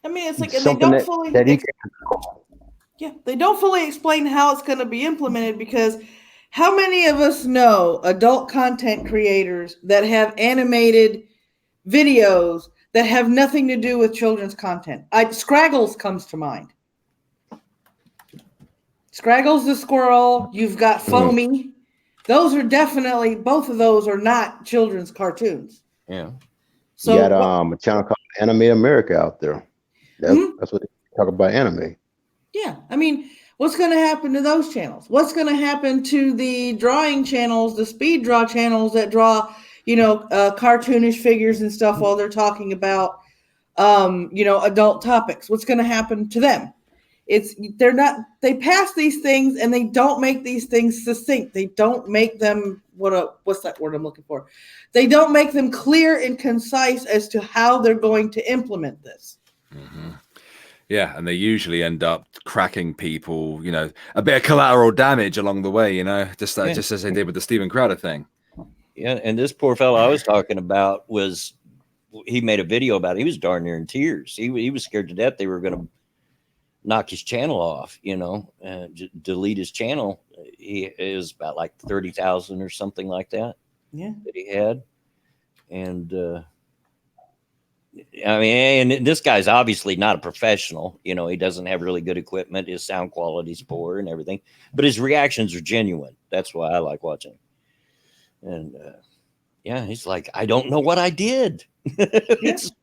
I mean, it's like something they don't fully they don't fully explain how it's going to be implemented, because how many of us know adult content creators that have animated videos that have nothing to do with children's content? Scraggles comes to mind. Scraggles the squirrel. You've got Foamy. Those are definitely, both of those are not children's cartoons. Yeah. So you got a channel called Anime America out there. That's what they talk about, anime. Yeah. I mean, what's going to happen to those channels? What's going to happen to the drawing channels, the speed draw channels that draw, cartoonish figures and stuff while they're talking about, adult topics? What's going to happen to them? They pass these things and they don't make these things succinct. They don't make them, what's that word I'm looking for? They don't make them clear and concise as to how they're going to implement this. Mm-hmm. Yeah, and they usually end up cracking people, a bit of collateral damage along the way, just as they did with the Steven Crowder thing. Yeah, and this poor fellow I was talking about he made a video about it. He was darn near in tears. He was scared to death they were going to knock his channel off, delete his channel. It was about like 30,000 or something like that. Yeah, that he had, and I mean, and this guy's obviously not a professional. You know, he doesn't have really good equipment. His sound quality's poor and everything, but his reactions are genuine. That's why I like watching. And yeah, he's like, I don't know what I did.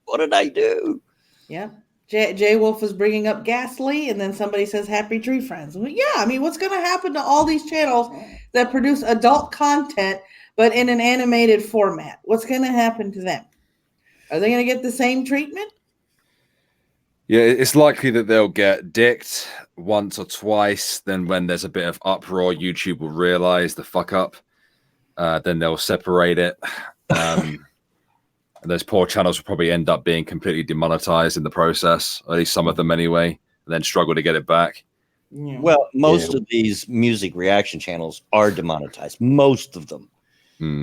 What did I do? Yeah. Jay Wolf is bringing up Ghastly, and then somebody says Happy Tree Friends. Well, yeah, I mean, what's going to happen to all these channels that produce adult content but in an animated format? What's going to happen to them? Are they going to get the same treatment? Yeah, it's likely that they'll get dicked once or twice. Then, when there's a bit of uproar, YouTube will realize the fuck up. Then they'll separate it. And those poor channels will probably end up being completely demonetized in the process, or at least some of them anyway, and then struggle to get it back. Yeah. Well, most of these music reaction channels are demonetized. Most of them.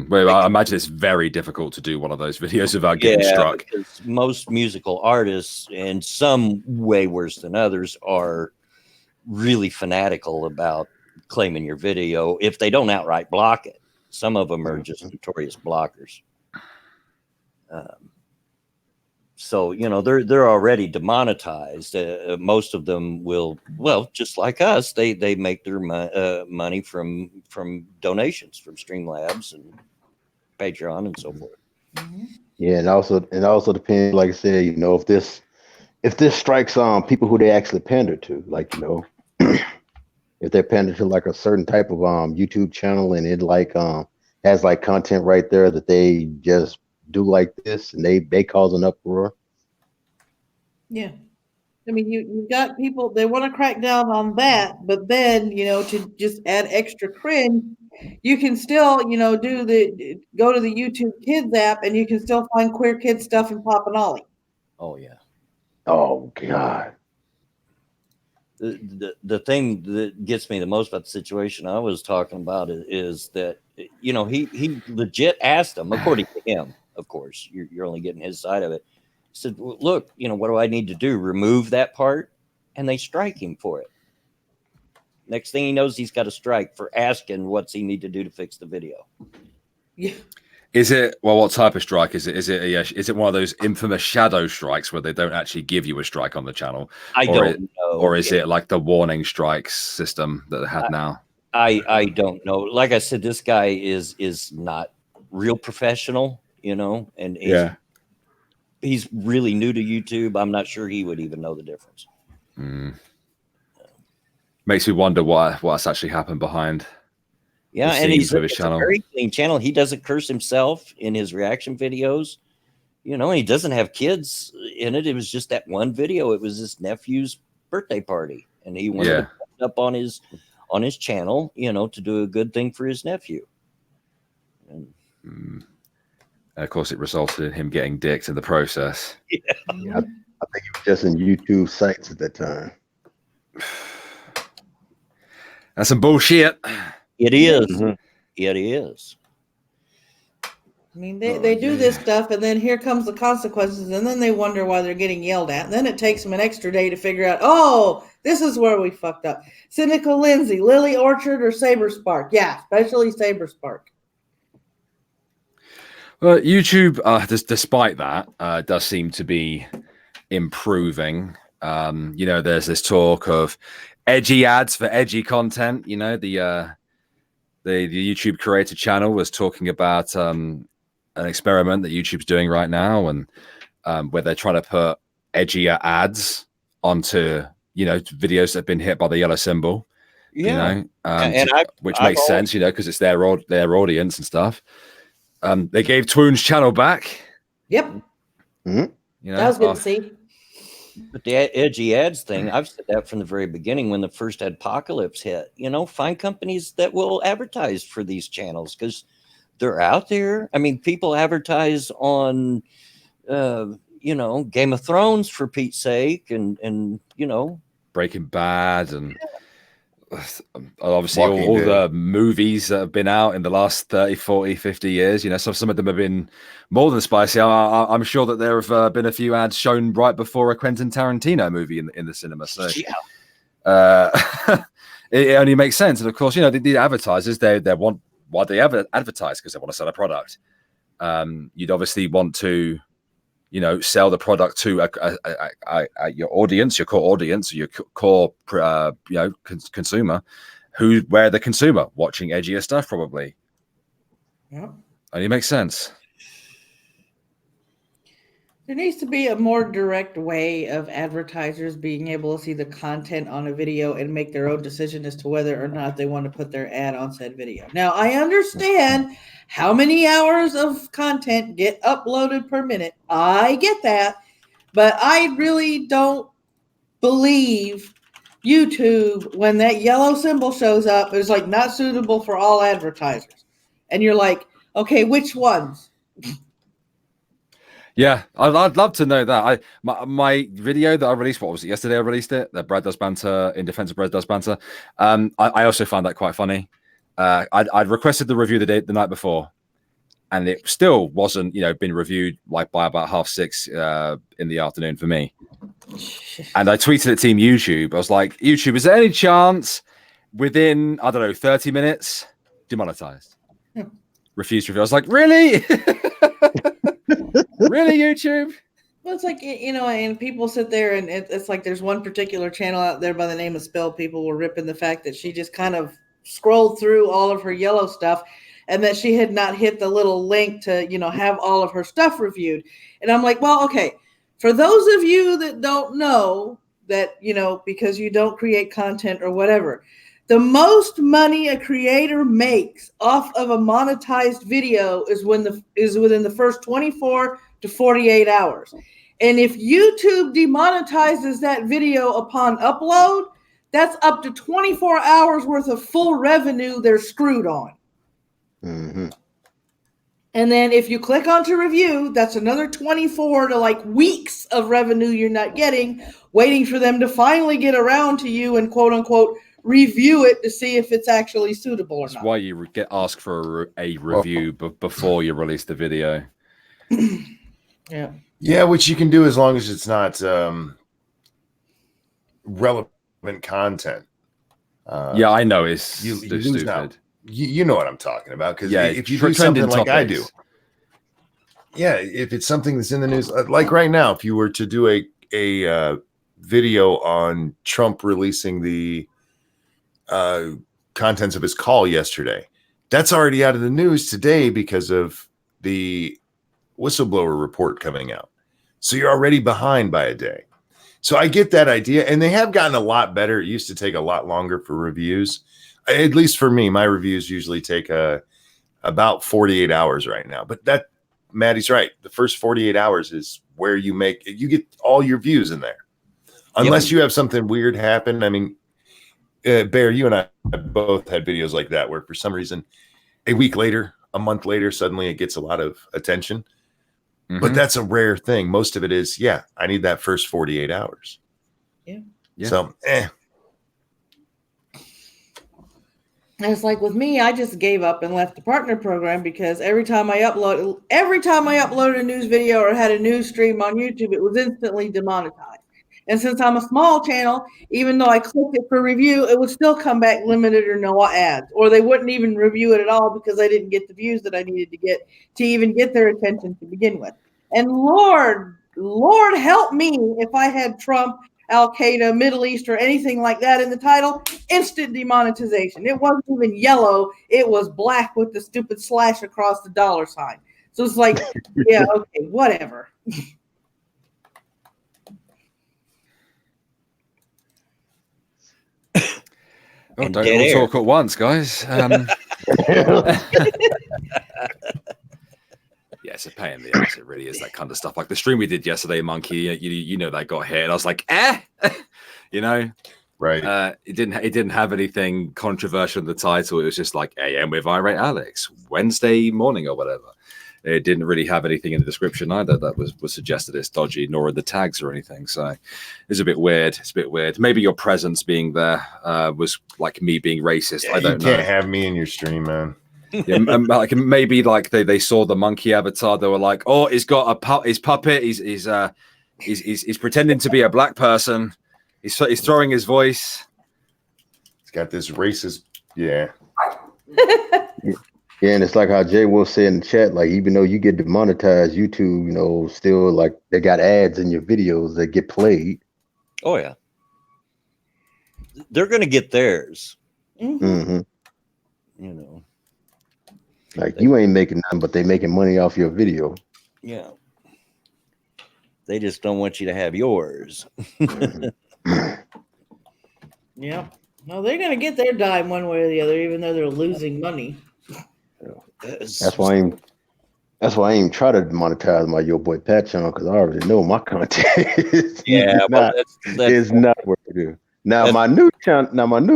Well, I imagine it's very difficult to do one of those videos without getting struck. Because most musical artists, and some way worse than others, are really fanatical about claiming your video if they don't outright block it. Some of them are just notorious blockers. So, you know, they're already demonetized. Most of them will, well, just like us, they make their money from donations from Streamlabs and Patreon and so forth. Yeah, and also depends, like I said, you know, if this strikes people who they actually pander to, like, you know, if they're pander to like a certain type of YouTube channel and it like has like content right there that they just do like this and they cause an uproar. Yeah. I mean, you've got people, they want to crack down on that, but then, you know, to just add extra cringe, you can still, you know, go to the YouTube Kids app and you can still find queer kid stuff and Pop and Ollie. Oh, yeah. Oh, God. The thing that gets me the most about the situation I was talking about is that, you know, he legit asked them, according to him, of course, you're only getting his side of it. He said, well, look, you know, what do I need to do? Remove that part? And they strike him for it. Next thing he knows, he's got a strike for asking what's he need to do to fix the video. Yeah. Is it, well, what type of strike is it? Is it one of those infamous shadow strikes where they don't actually give you a strike on the channel? I don't know. Or is it like the warning strikes system that they have now? I don't know. Like I said, this guy is not real professional, you know, and he's really new to YouTube. I'm not sure he would even know the difference. Makes me wonder what's actually happened behind. Yeah, and it's a very clean channel. He doesn't curse himself in his reaction videos. You know, he doesn't have kids in it. It was just that one video. It was his nephew's birthday party, and he wanted to put it up on his channel, you know, to do a good thing for his nephew. And of course, it resulted in him getting dicked in the process. Yeah, I think he was just in YouTube sites at that time. That's some bullshit. It is. It is. I mean, they do this stuff, and then here comes the consequences, and then they wonder why they're getting yelled at. And then it takes them an extra day to figure out, oh, this is where we fucked up. Cynical Lindsay, Lily Orchard, or Saber Spark? Yeah, especially Saber Spark. Well, YouTube, despite that, does seem to be improving. You know, there's this talk of edgy ads for edgy content. You know, the YouTube creator channel was talking about an experiment that YouTube's doing right now, and where they're trying to put edgier ads onto, you know, videos that have been hit by the yellow symbol. Yeah, you know, which makes sense, you know, because it's their audience and stuff. They gave Twoon's channel back. Yep. You know, that was good to see. But the edgy ads thing, I've said that from the very beginning when the first adpocalypse hit. You know, find companies that will advertise for these channels because they're out there. I mean, people advertise on, you know, Game of Thrones for Pete's sake, and you know, Breaking Bad, and obviously all the movies that have been out in the last 30, 40, 50 years. You know, some of them have been more than spicy. I'm sure that there have been a few ads shown right before a Quentin Tarantino movie in the cinema. So it only makes sense. And of course, you know, the advertisers, they want why they advertise, because they want to sell a product. You'd obviously want to sell the product to your audience, your core audience, your core consumer, where the consumer watching edgier stuff probably. Yep. Only makes sense. There needs to be a more direct way of advertisers being able to see the content on a video and make their own decision as to whether or not they want to put their ad on said video. Now, I understand how many hours of content get uploaded per minute. I get that, but I really don't believe YouTube when that yellow symbol shows up is like not suitable for all advertisers. And you're like, okay, which ones? Yeah, I'd love to know that. My video that I released, what was it, yesterday I released it, that Brad Does Banter, in defense of Brad Does Banter. I also found that quite funny. I'd requested the review the night before, and it still wasn't, been reviewed like by about 6:30 in the afternoon for me. And I tweeted at Team YouTube. I was like, YouTube, is there any chance within, 30 minutes, demonetized? Refused review. I was like, really? Really, YouTube? Well, it's like, and people sit there and it's like there's one particular channel out there by the name of Spell. People were ripping the fact that she just kind of scrolled through all of her yellow stuff and that she had not hit the little link to, have all of her stuff reviewed. And I'm like, well, okay, for those of you that don't know that, because you don't create content or whatever, the most money a creator makes off of a monetized video is within the first 24 to 48 hours. And if YouTube demonetizes that video upon upload, that's up to 24 hours worth of full revenue they're screwed on. Mm-hmm. And then if you click onto review, that's another 24 to weeks of revenue you're not getting, waiting for them to finally get around to you and quote unquote review it to see if it's actually suitable or not. That's why you get asked for a review before you release the video. Yeah, which you can do as long as it's not relevant content. Yeah, I know it's you stupid. Out. You know what I'm talking about, because if you for do something trending like topics. I do, if it's something that's in the news, like right now, if you were to do a video on Trump releasing the contents of his call yesterday, that's already out of the news today because of the whistleblower report coming out. So you're already behind by a day. So I get that idea, and they have gotten a lot better. It used to take a lot longer for reviews. At least for me, my reviews usually take about 48 hours right now. But that Maddie's right. The first 48 hours is where you get all your views in there. Unless you have something weird happen. I mean, Bear, you and I both had videos like that where for some reason a week later, a month later, suddenly it gets a lot of attention. Mm-hmm. But that's a rare thing. Most of it is, I need that first 48 hours. Yeah. So, And it's like with me, I just gave up and left the partner program because every time I uploaded a news video or had a news stream on YouTube, it was instantly demonetized. And since I'm a small channel, even though I clicked it for review, it would still come back limited or no ads, or they wouldn't even review it at all because I didn't get the views that I needed to get to even get their attention to begin with. And Lord help me if I had Trump, Al Qaeda, Middle East, or anything like that in the title, instant demonetization. It wasn't even yellow. It was black with the stupid slash across the dollar sign. So it's like, yeah, okay, whatever. Oh, don't all talk at once, guys. Yeah, it's a pain in the ass. It really is, that kind of stuff. Like the stream we did yesterday, Monkey. That got hit. And I was like, right. It didn't have anything controversial in the title. It was just like AM with Irate Alex Wednesday morning or whatever. It didn't really have anything in the description either that was suggested it's dodgy, nor in the tags or anything. So it's a bit weird. It's a bit weird. Maybe your presence being there was like me being racist. I don't know. You can't have me in your stream, man. Yeah, like maybe like they saw the monkey avatar. They were like, "Oh, he's got his puppet. He's pretending to be a black person. He's throwing his voice. He's got this racist, yeah." Yeah, and it's like how Jay Will said in the chat, like even though you get demonetized, YouTube, still like they got ads in your videos that get played. Oh yeah, they're gonna get theirs. Mhm. You know, Like you ain't making nothing, but they making money off your video. yeah. They just don't want you to have yours. Mhm. Yep. No, they're gonna get their dime one way or the other, even though they're losing money. That's why I ain't. That's why I ain't try to monetize my Yo Boy Pat channel because I already know my content is Yeah, well, not that's is not what it is. Now that's my new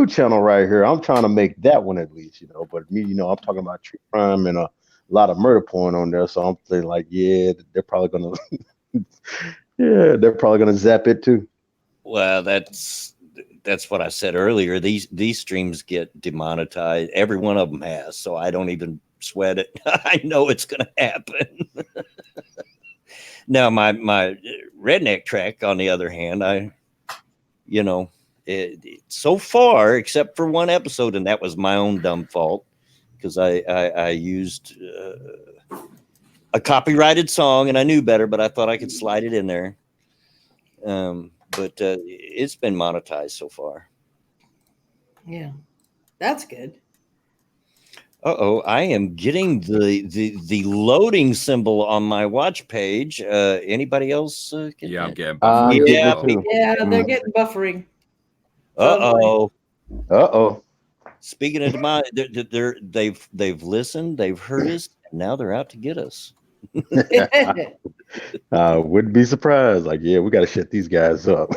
channel right here, I'm trying to make that one at least, But me, I'm talking about true crime and a lot of murder porn on there, so I'm thinking like, yeah, they're probably gonna, yeah, they're probably gonna zap it too. well, that's what I said earlier. These streams get demonetized. Every one of them has, so I don't even sweat it. I know it's going to happen. Now, my redneck track, on the other hand, you know, so far, except for one episode, and that was my own dumb fault because I used a copyrighted song, and I knew better, but I thought I could slide it in there. But it's been monetized so far. Yeah, that's good. Uh-oh, I am getting the loading symbol on my watch page. Anybody else get Yeah, I'm that? getting buffering. Yeah, Yeah, me too. Yeah, they're getting buffering. Uh-oh. Uh-oh. Speaking of demon, they've listened, they've heard us, and now they're out to get us. Wouldn't be surprised. Like, yeah, we got to shut these guys up.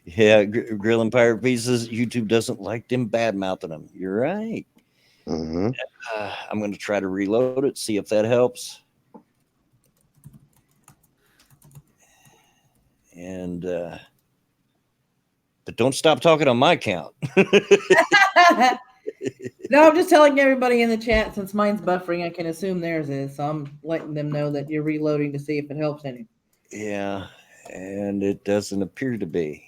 Yeah, grilling pirate pieces. YouTube doesn't like them bad mouthing them. You're right. Hmm. I'm going to try to reload it, see if that helps. And but don't stop talking on my account. No, I'm just telling everybody in the chat, since mine's buffering, I can assume theirs is. So I'm letting them know that you're reloading to see if it helps any. Yeah, and it doesn't appear to be.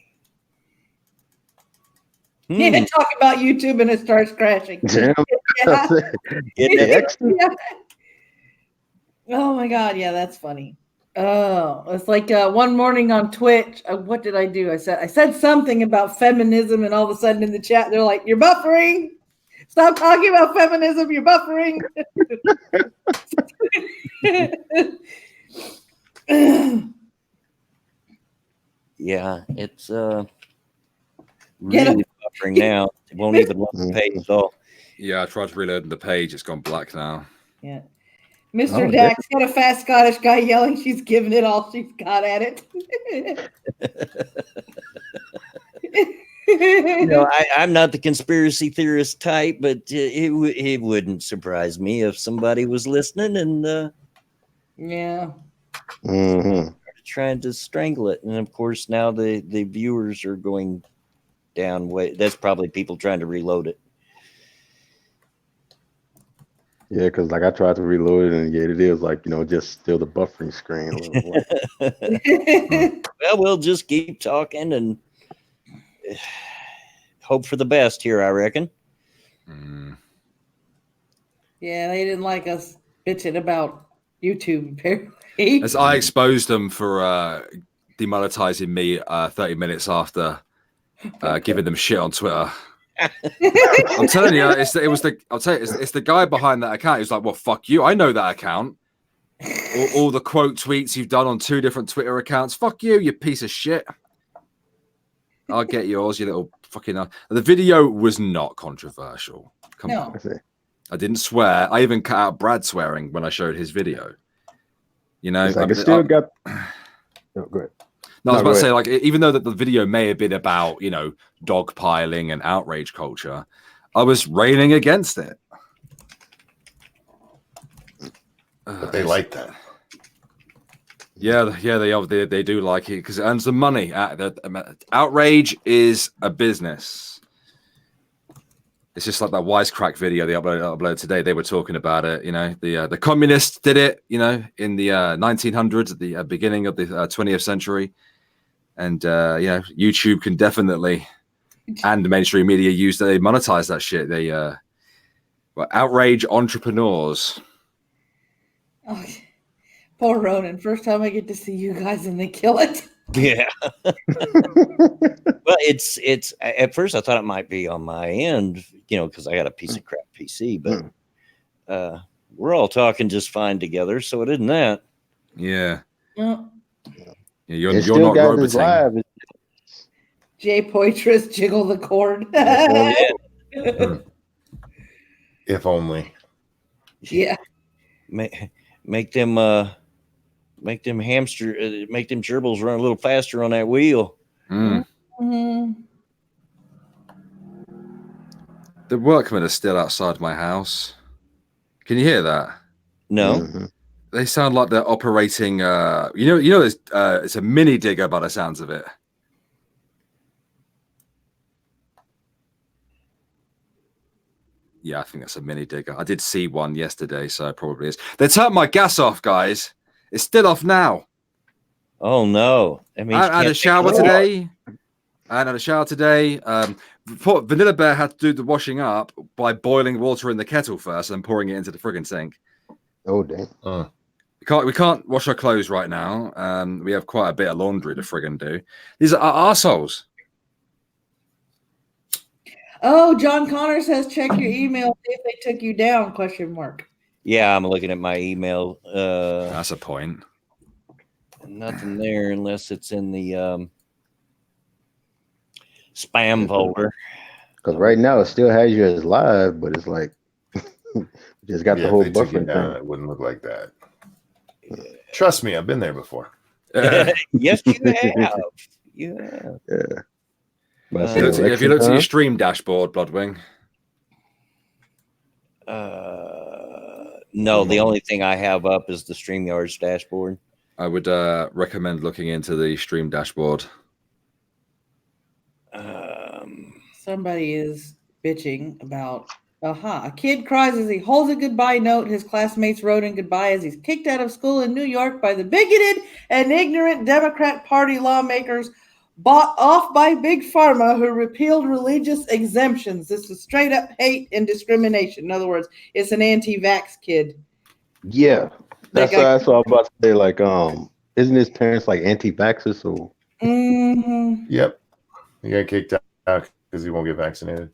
Yeah, talk about YouTube and it starts crashing. Damn. Yeah. It Yeah. Oh my god, yeah, that's funny. Oh, it's like one morning on Twitch. What did I do? I said something about feminism, and all of a sudden in the chat they're like, "You're buffering. Stop talking about feminism. You're buffering." Yeah, it's Get really buffering now. It won't even load the page at all. Yeah, I tried to reload the page. It's gone black now. Yeah. Mr. Oh, Dax got a fat Scottish guy yelling, she's giving it all she's got at it. I'm not the conspiracy theorist type, but it wouldn't surprise me if somebody was listening and Yeah. trying to strangle it. And of course, now the viewers are going down way. That's probably people trying to reload it. Yeah, because like I tried to reload it, and yeah, it is like just still the buffering screen. Well, we'll just keep talking and hope for the best here, I reckon. Yeah, they didn't like us bitching about YouTube, apparently. As I exposed them for demonetizing me 30 minutes after giving them shit on Twitter. I'm telling you, it's the guy behind that account who's like, well, fuck you. I know that account. All the quote tweets you've done on 2 different Twitter accounts. Fuck you, you piece of shit. I'll get yours, you little fucking. The video was not controversial. Come on. I didn't swear. I even cut out Brad swearing when I showed his video. It's like it still got. Oh, go ahead. No, I was about to say, like, even though that the video may have been about, dogpiling and outrage culture, I was railing against it. But they like that. Yeah, they do like it because it earns them money. Outrage is a business. It's just like that wisecrack video they uploaded today. They were talking about it. The communists did it. In the 1900s, at the beginning of the 20th century. And YouTube can definitely And the mainstream media they monetize that shit. They outrage entrepreneurs. Oh, poor Ronan. First time I get to see you guys and they kill it. Yeah. Well, it's at first I thought it might be on my end, because I got a piece of crap PC, but we're all talking just fine together, so it isn't that. Yeah. No. Yeah, you're not roboting. Live. Jay Poitras, jiggle the cord. If only. Yeah. Make them hamster, make them gerbils run a little faster on that wheel. Mm-hmm. The workmen are still outside my house. Can you hear that? No. Mm-hmm. They sound like they're operating. It's a mini digger by the sounds of it. Yeah, I think that's a mini digger. I did see one yesterday, so it probably is. They turned my gas off, guys. It's still off now. Oh no! I had a shower today. Vanilla Bear had to do the washing up by boiling water in the kettle first and pouring it into the friggin' sink. Oh damn! We can't wash our clothes right now. We have quite a bit of laundry to friggin' do. These are arseholes. Oh, John Connor says check your email, see if they took you down, ? Yeah, I'm looking at my email. That's a point. Nothing there unless it's in the spam folder. Because right now it still has you as live, but it's like just got the whole buffer down. It wouldn't look like that. Trust me, I've been there before. Yes, you have. Yeah. Have you looked at your stream dashboard, Bloodwing? No, the only thing I have up is the StreamYard's dashboard. I would recommend looking into the stream dashboard. Somebody is bitching about a kid cries as he holds a goodbye note his classmates wrote in goodbye as he's kicked out of school in New York by the bigoted and ignorant Democrat Party lawmakers bought off by Big Pharma who repealed religious exemptions. This is straight up hate and discrimination. In other words, it's an anti-vax kid. Yeah. That's what I was about to say. Like, isn't his parents like anti-vaxxers? So Yep. He got kicked out because he won't get vaccinated.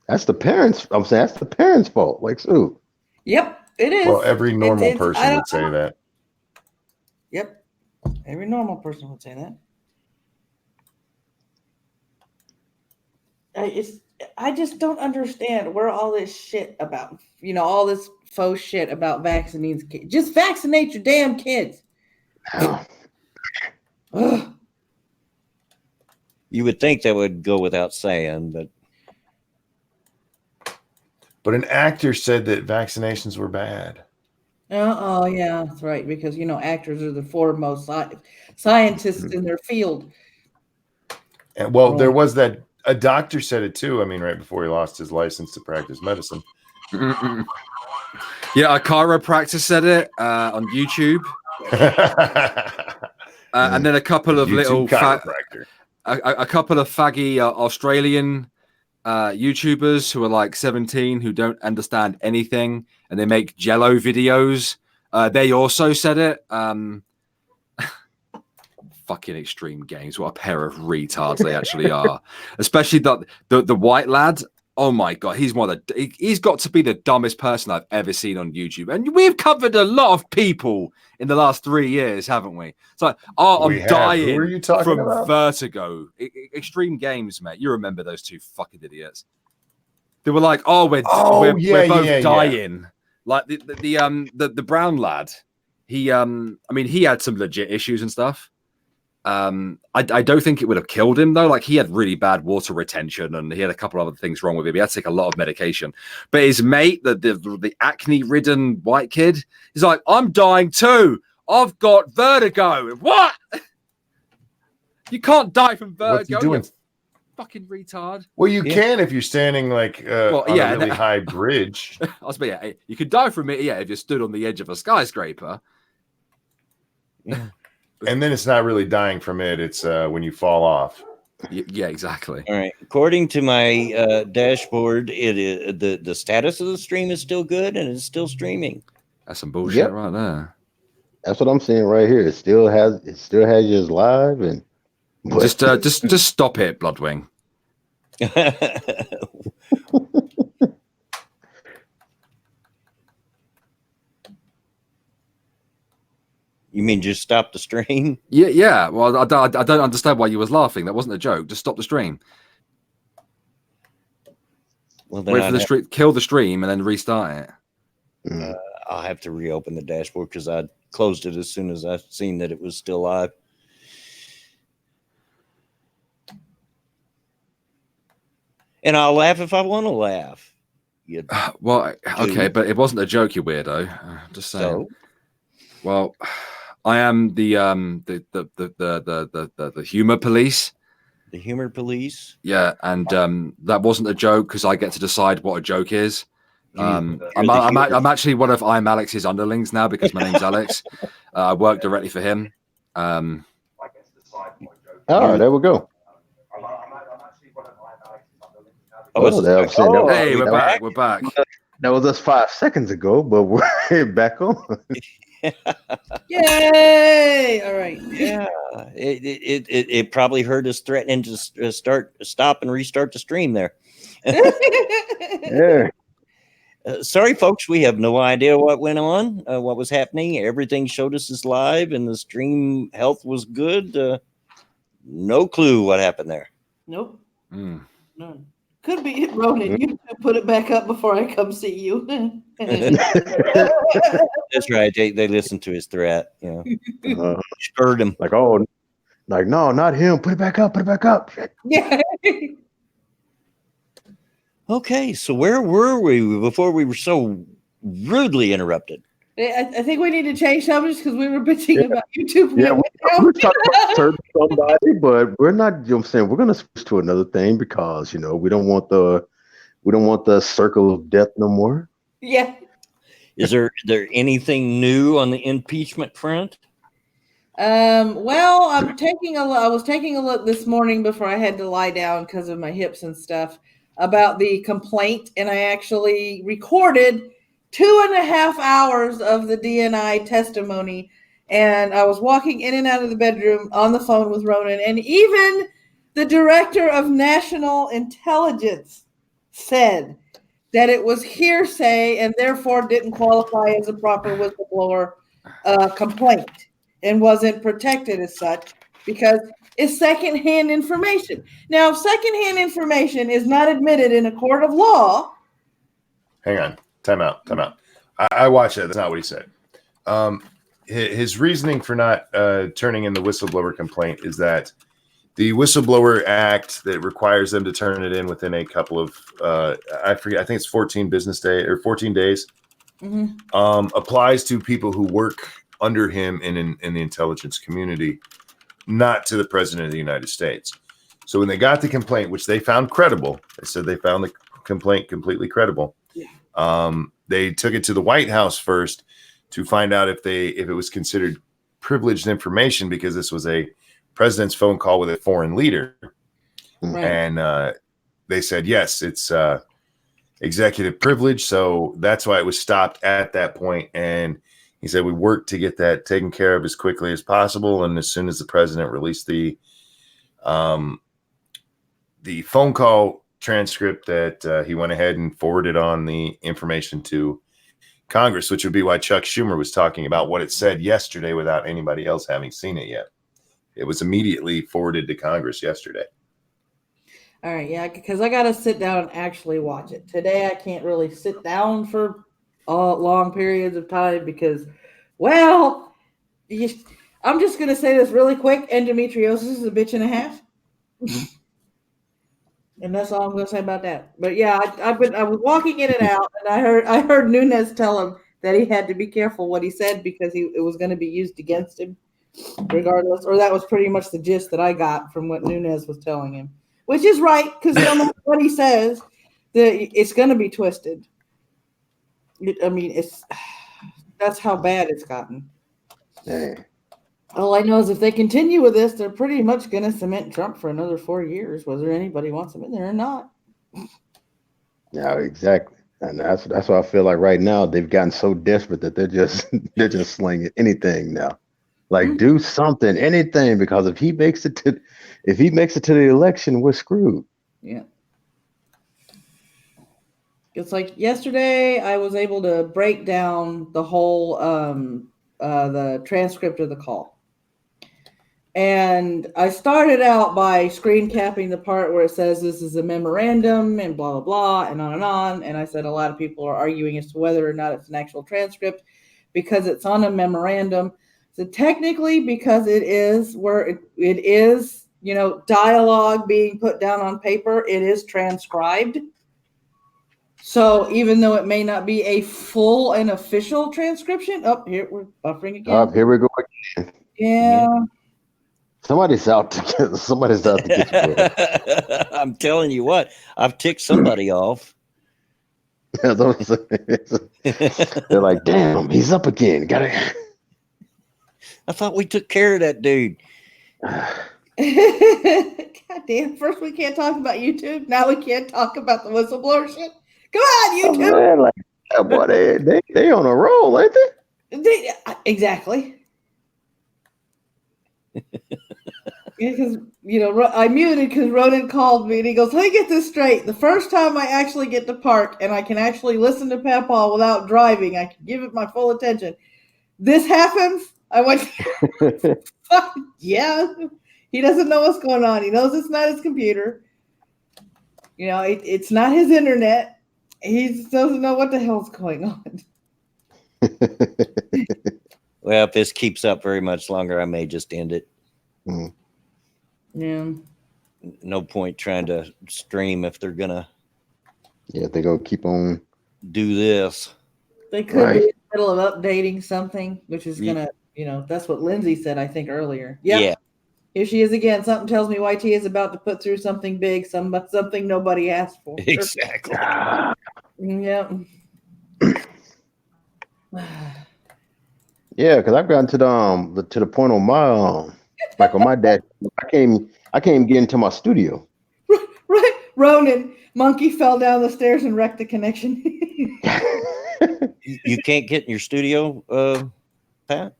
That's the parents. I'm saying that's the parents' fault. Like, so. Yep, it is. Well, every normal person would say that. Yep. Every normal person would say that. I just don't understand where all this shit about, all this faux shit about vaccinating kids. Just vaccinate your damn kids. You would think that would go without saying, but an actor said that vaccinations were bad. Oh, yeah, that's right. Because, actors are the foremost scientists in their field. And there was that a doctor said it too. I mean, right before he lost his license to practice medicine. Yeah, a chiropractor said it on YouTube. And then a couple of little a couple of faggy Australian YouTubers who are like 17 who don't understand anything and they make Jello videos. They also said it. Fucking Extreme Games, what a pair of retards they actually are. Especially the white lad. Oh my god, he's he's got to be the dumbest person I've ever seen on YouTube. And we've covered a lot of people in the last 3 years, haven't we? It's like, I'm dying from vertigo. Extreme Games, mate. You remember those two fucking idiots? They were like, we're both dying. Like the brown lad. He had some legit issues and stuff. I don't think it would have killed him though. Like he had really bad water retention and he had a couple other things wrong with him. He had to take a lot of medication. But his mate, the acne-ridden white kid, he's like, I'm dying too. I've got vertigo. What? You can't die from vertigo. What's he doing? Fucking retard. Well, you can if you're standing like on a really high bridge. You could die from it, if you stood on the edge of a skyscraper. Yeah. And then it's not really dying from it. It's when you fall off. Yeah, exactly. All right. According to my dashboard, it is the status of the stream is still good and it's still streaming. That's some bullshit Yep, right there. that's what I'm seeing right here. It still has yours live, and but Just stop it, Bloodwing. You mean just stop the stream? Yeah. Well, I don't understand why you was laughing. That wasn't a joke. Just stop the stream. Well, then Wait for the stream, kill the stream, and then restart it. mm, I'll have to reopen the dashboard because I closed it as soon as I seen that it was still live. And I'll laugh if I want to laugh. You Well, okay, do. but it wasn't a joke, you weirdo. Just saying. So Well, I am the humor police. the humor police. Yeah, and that wasn't a joke because I get to decide what a joke is. You're the I'm humor- actually one of I'm Alex's underlings now because my name's Alex. I work directly for him. oh, there we go. Oh, it's- that was- that was- Hey, we're that back. We're back. That was us 5 seconds ago, but we're back on. Yay! All right. Yeah, it probably heard us threatening to stop and restart the stream there. Yeah. Sorry, folks, we have no idea what went on, what was happening. Everything showed us as live, and the stream health was good. No clue what happened there. Nope. Mm. None. Could be Ronan. You put it back up before I come see you. That's right. They listened to his threat. You know, spurred him. Like, oh, like, no, not him. Put it back up. Put it back up. Yeah. Okay, so where were we before we were so rudely interrupted? I think we need to change subjects because we were bitching about YouTube. Yeah, we're talking about serving somebody, but we're not. You know what I'm saying, we're gonna switch to another thing because we don't want the circle of death no more. Yeah. Is there anything new on the impeachment front? Well, I was taking a look this morning before I had to lie down because of my hips and stuff about the complaint, and I actually recorded 2.5 hours of the DNI testimony, and I was walking in and out of the bedroom on the phone with Ronan, and even the director of national intelligence said that it was hearsay and therefore didn't qualify as a proper whistleblower complaint and wasn't protected as such because it's secondhand information. Now, if secondhand information is not admitted in a court of law. Hang on. Time out. I watched it. That's not what he said. His reasoning for not turning in the whistleblower complaint is that the Whistleblower Act that requires them to turn it in within a couple of I forget. I think it's 14 business days or 14 days. Mm-hmm. Applies to people who work under him in the intelligence community, not to the president of the United States. So when they got the complaint, which they found credible, they said they found the complaint completely credible. Yeah. They took it to the White House first to find out if it was considered privileged information because this was a president's phone call with a foreign leader. Right. And they said, yes, it's executive privilege. So that's why it was stopped at that point. And he said, we worked to get that taken care of as quickly as possible. And as soon as the president released the phone call transcript, that he went ahead and forwarded on the information to Congress, which would be why Chuck Schumer was talking about what it said yesterday without anybody else having seen it yet. It was immediately forwarded to Congress yesterday. All right, yeah, because I got to sit down and actually watch it. Today I can't really sit down for long periods of time because, well, I'm just going to say this really quick. Endometriosis is a bitch and a half. And that's all I'm going to say about that. But yeah, I was walking in and out, and I heard Nunes tell him that he had to be careful what he said because it was going to be used against him, regardless. Or that was pretty much the gist that I got from what Nunes was telling him, which is right because no matter what he says, it's going to be twisted. That's how bad it's gotten. Dang. All I know is if they continue with this, they're pretty much going to cement Trump for another 4 years, whether anybody wants him in there or not. Yeah, exactly. And that's why I feel like right now they've gotten so desperate that they're just they're just slinging anything now. Like Mhm. do something, anything, because if he makes it to the election, we're screwed. Yeah. It's like yesterday I was able to break down the whole the transcript of the call. And I started out by screen capping the part where it says this is a memorandum and blah blah blah and on and on. And I said a lot of people are arguing as to whether or not it's an actual transcript because it's on a memorandum. So technically, because it is where it is, dialogue being put down on paper, it is transcribed. So even though it may not be a full and official transcription, here we're buffering again. Here we go again. Yeah. Somebody's out to get you, bro. I'm telling you what, I've ticked somebody off. That's what I'm saying. They're like, damn, he's up again. Gotta. I thought we took care of that dude. God damn. First we can't talk about YouTube. Now we can't talk about the whistleblower shit. Come on, YouTube. Oh, man, like, yeah, boy, they on a roll, ain't they? Exactly. Because I muted because Ronan called me and he goes, "Let me get this straight. The first time I actually get to park and I can actually listen to Papaw without driving, I can give it my full attention. This happens." I went, "Fuck yeah." He doesn't know what's going on. He knows it's not his computer. It's not his internet. He just doesn't know what the hell's going on. Well, if this keeps up very much longer, I may just end it. Mm. Yeah. No point trying to stream if they're gonna They're gonna keep on do this. They could Right. be in the middle of updating something, which is gonna, that's what Lindsay said, I think, earlier. Yep. Yeah. Here she is again. Something tells me YT is about to put through something big, something nobody asked for. Exactly. Yep. Yeah, because I've gotten to the point on my like on my dad. I can't get into my studio. Right, Ronan, monkey fell down the stairs and wrecked the connection. Hmm. Oh, You can't get in your studio, Pat?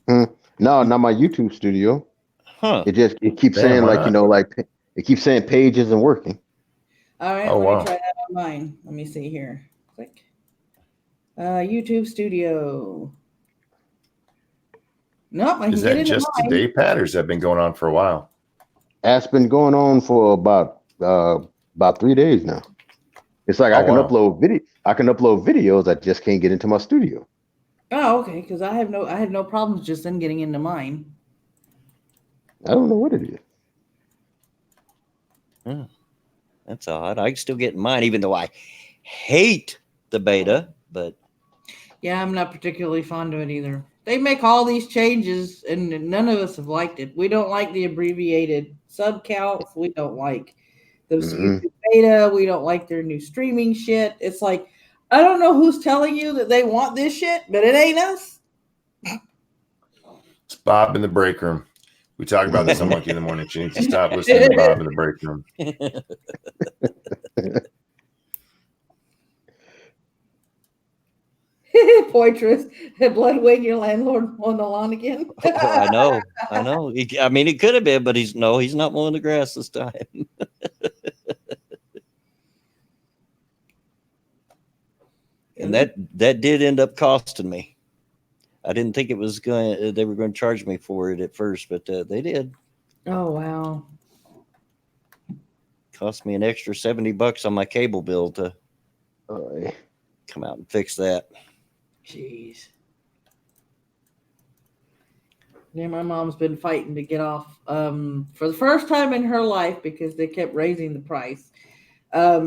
No, not my YouTube studio. Huh. It keeps Damn, saying why like not? like it keeps saying page isn't working. All right, Oh, let wow. me try that on mine. Let me see here. Click. YouTube Studio. Nope, I can Is get that into just mine. today, Pat, or has that been going on for a while? That's been going on for about 3 days now. It's like I can wow. upload videos. I just can't get into my studio. Oh, okay, because I had no problems just then getting into mine. I don't know what it is. That's odd. I can still get mine, even though I hate the beta, but Yeah, I'm not particularly fond of it either. They make all these changes, and none of us have liked it. We don't like the abbreviated sub counts. We don't like those Mhm. YouTube beta. We don't like their new streaming shit. It's like, I don't know who's telling you that they want this shit, but it ain't us. It's Bob in the break room. We talk about this on Monkey in the Morning. She needs to stop listening to Bob in the break room. Poitras, had Bloodwing your landlord on the lawn again? I know. I mean, it could have been, but he's not mowing the grass this time. And that did end up costing me. I didn't think they were going to charge me for it at first, but they did. Oh, wow. Cost me an extra $70 on my cable bill to Oh, come out and fix that. Jeez. Yeah, my mom's been fighting to get off for the first time in her life because they kept raising the price.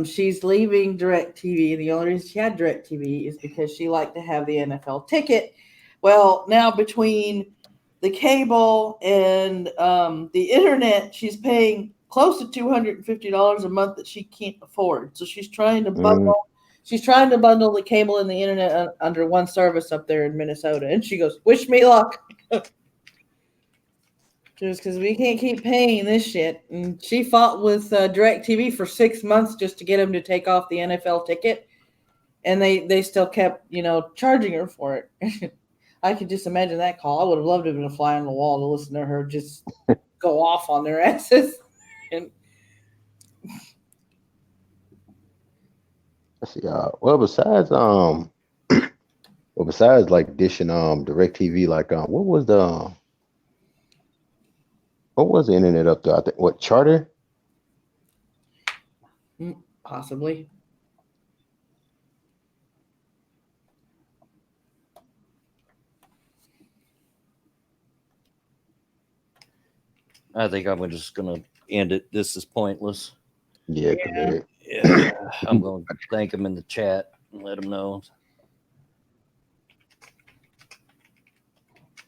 She's leaving DirecTV, and the only reason she had DirecTV is because she liked to have the NFL ticket. Well, now between the cable and the internet, she's paying close to $250 a month that she can't afford. So she's trying to bundle. She's trying to bundle the cable and the internet under one service up there in Minnesota. And she goes, "Wish me luck." Just because we can't keep paying this shit. And she fought with DirecTV for 6 months just to get them to take off the NFL ticket. And they still kept, charging her for it. I could just imagine that call. I would have loved to have been a fly on the wall to listen to her just go off on their asses. And Let's see. Besides like Dish and DirecTV, like what was the internet up there? I think what Charter? possibly. I think I'm just gonna end it. This is pointless. Yeah. Yeah, I'm gonna thank them in the chat and let them know.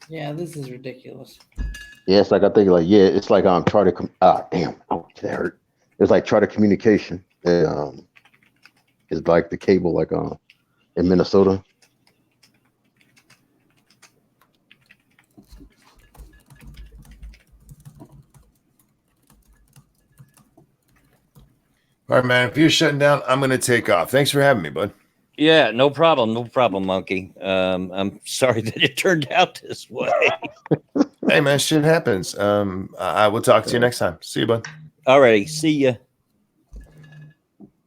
Yeah, this is ridiculous. Yeah, it's like I think like it's like Charter. Damn, oh that hurt. It's like Charter Communication. It's like the cable like in Minnesota. All right, man. If you're shutting down, I'm going to take off. Thanks for having me, bud. Yeah, no problem, monkey. I'm sorry that it turned out this way. Hey, man, shit happens. I will talk to you next time. See you, bud. Alrighty, see ya.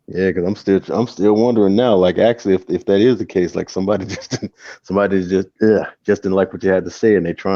Yeah, because I'm still wondering now. Like, actually, if that is the case, like somebody just didn't like what you had to say, and they trying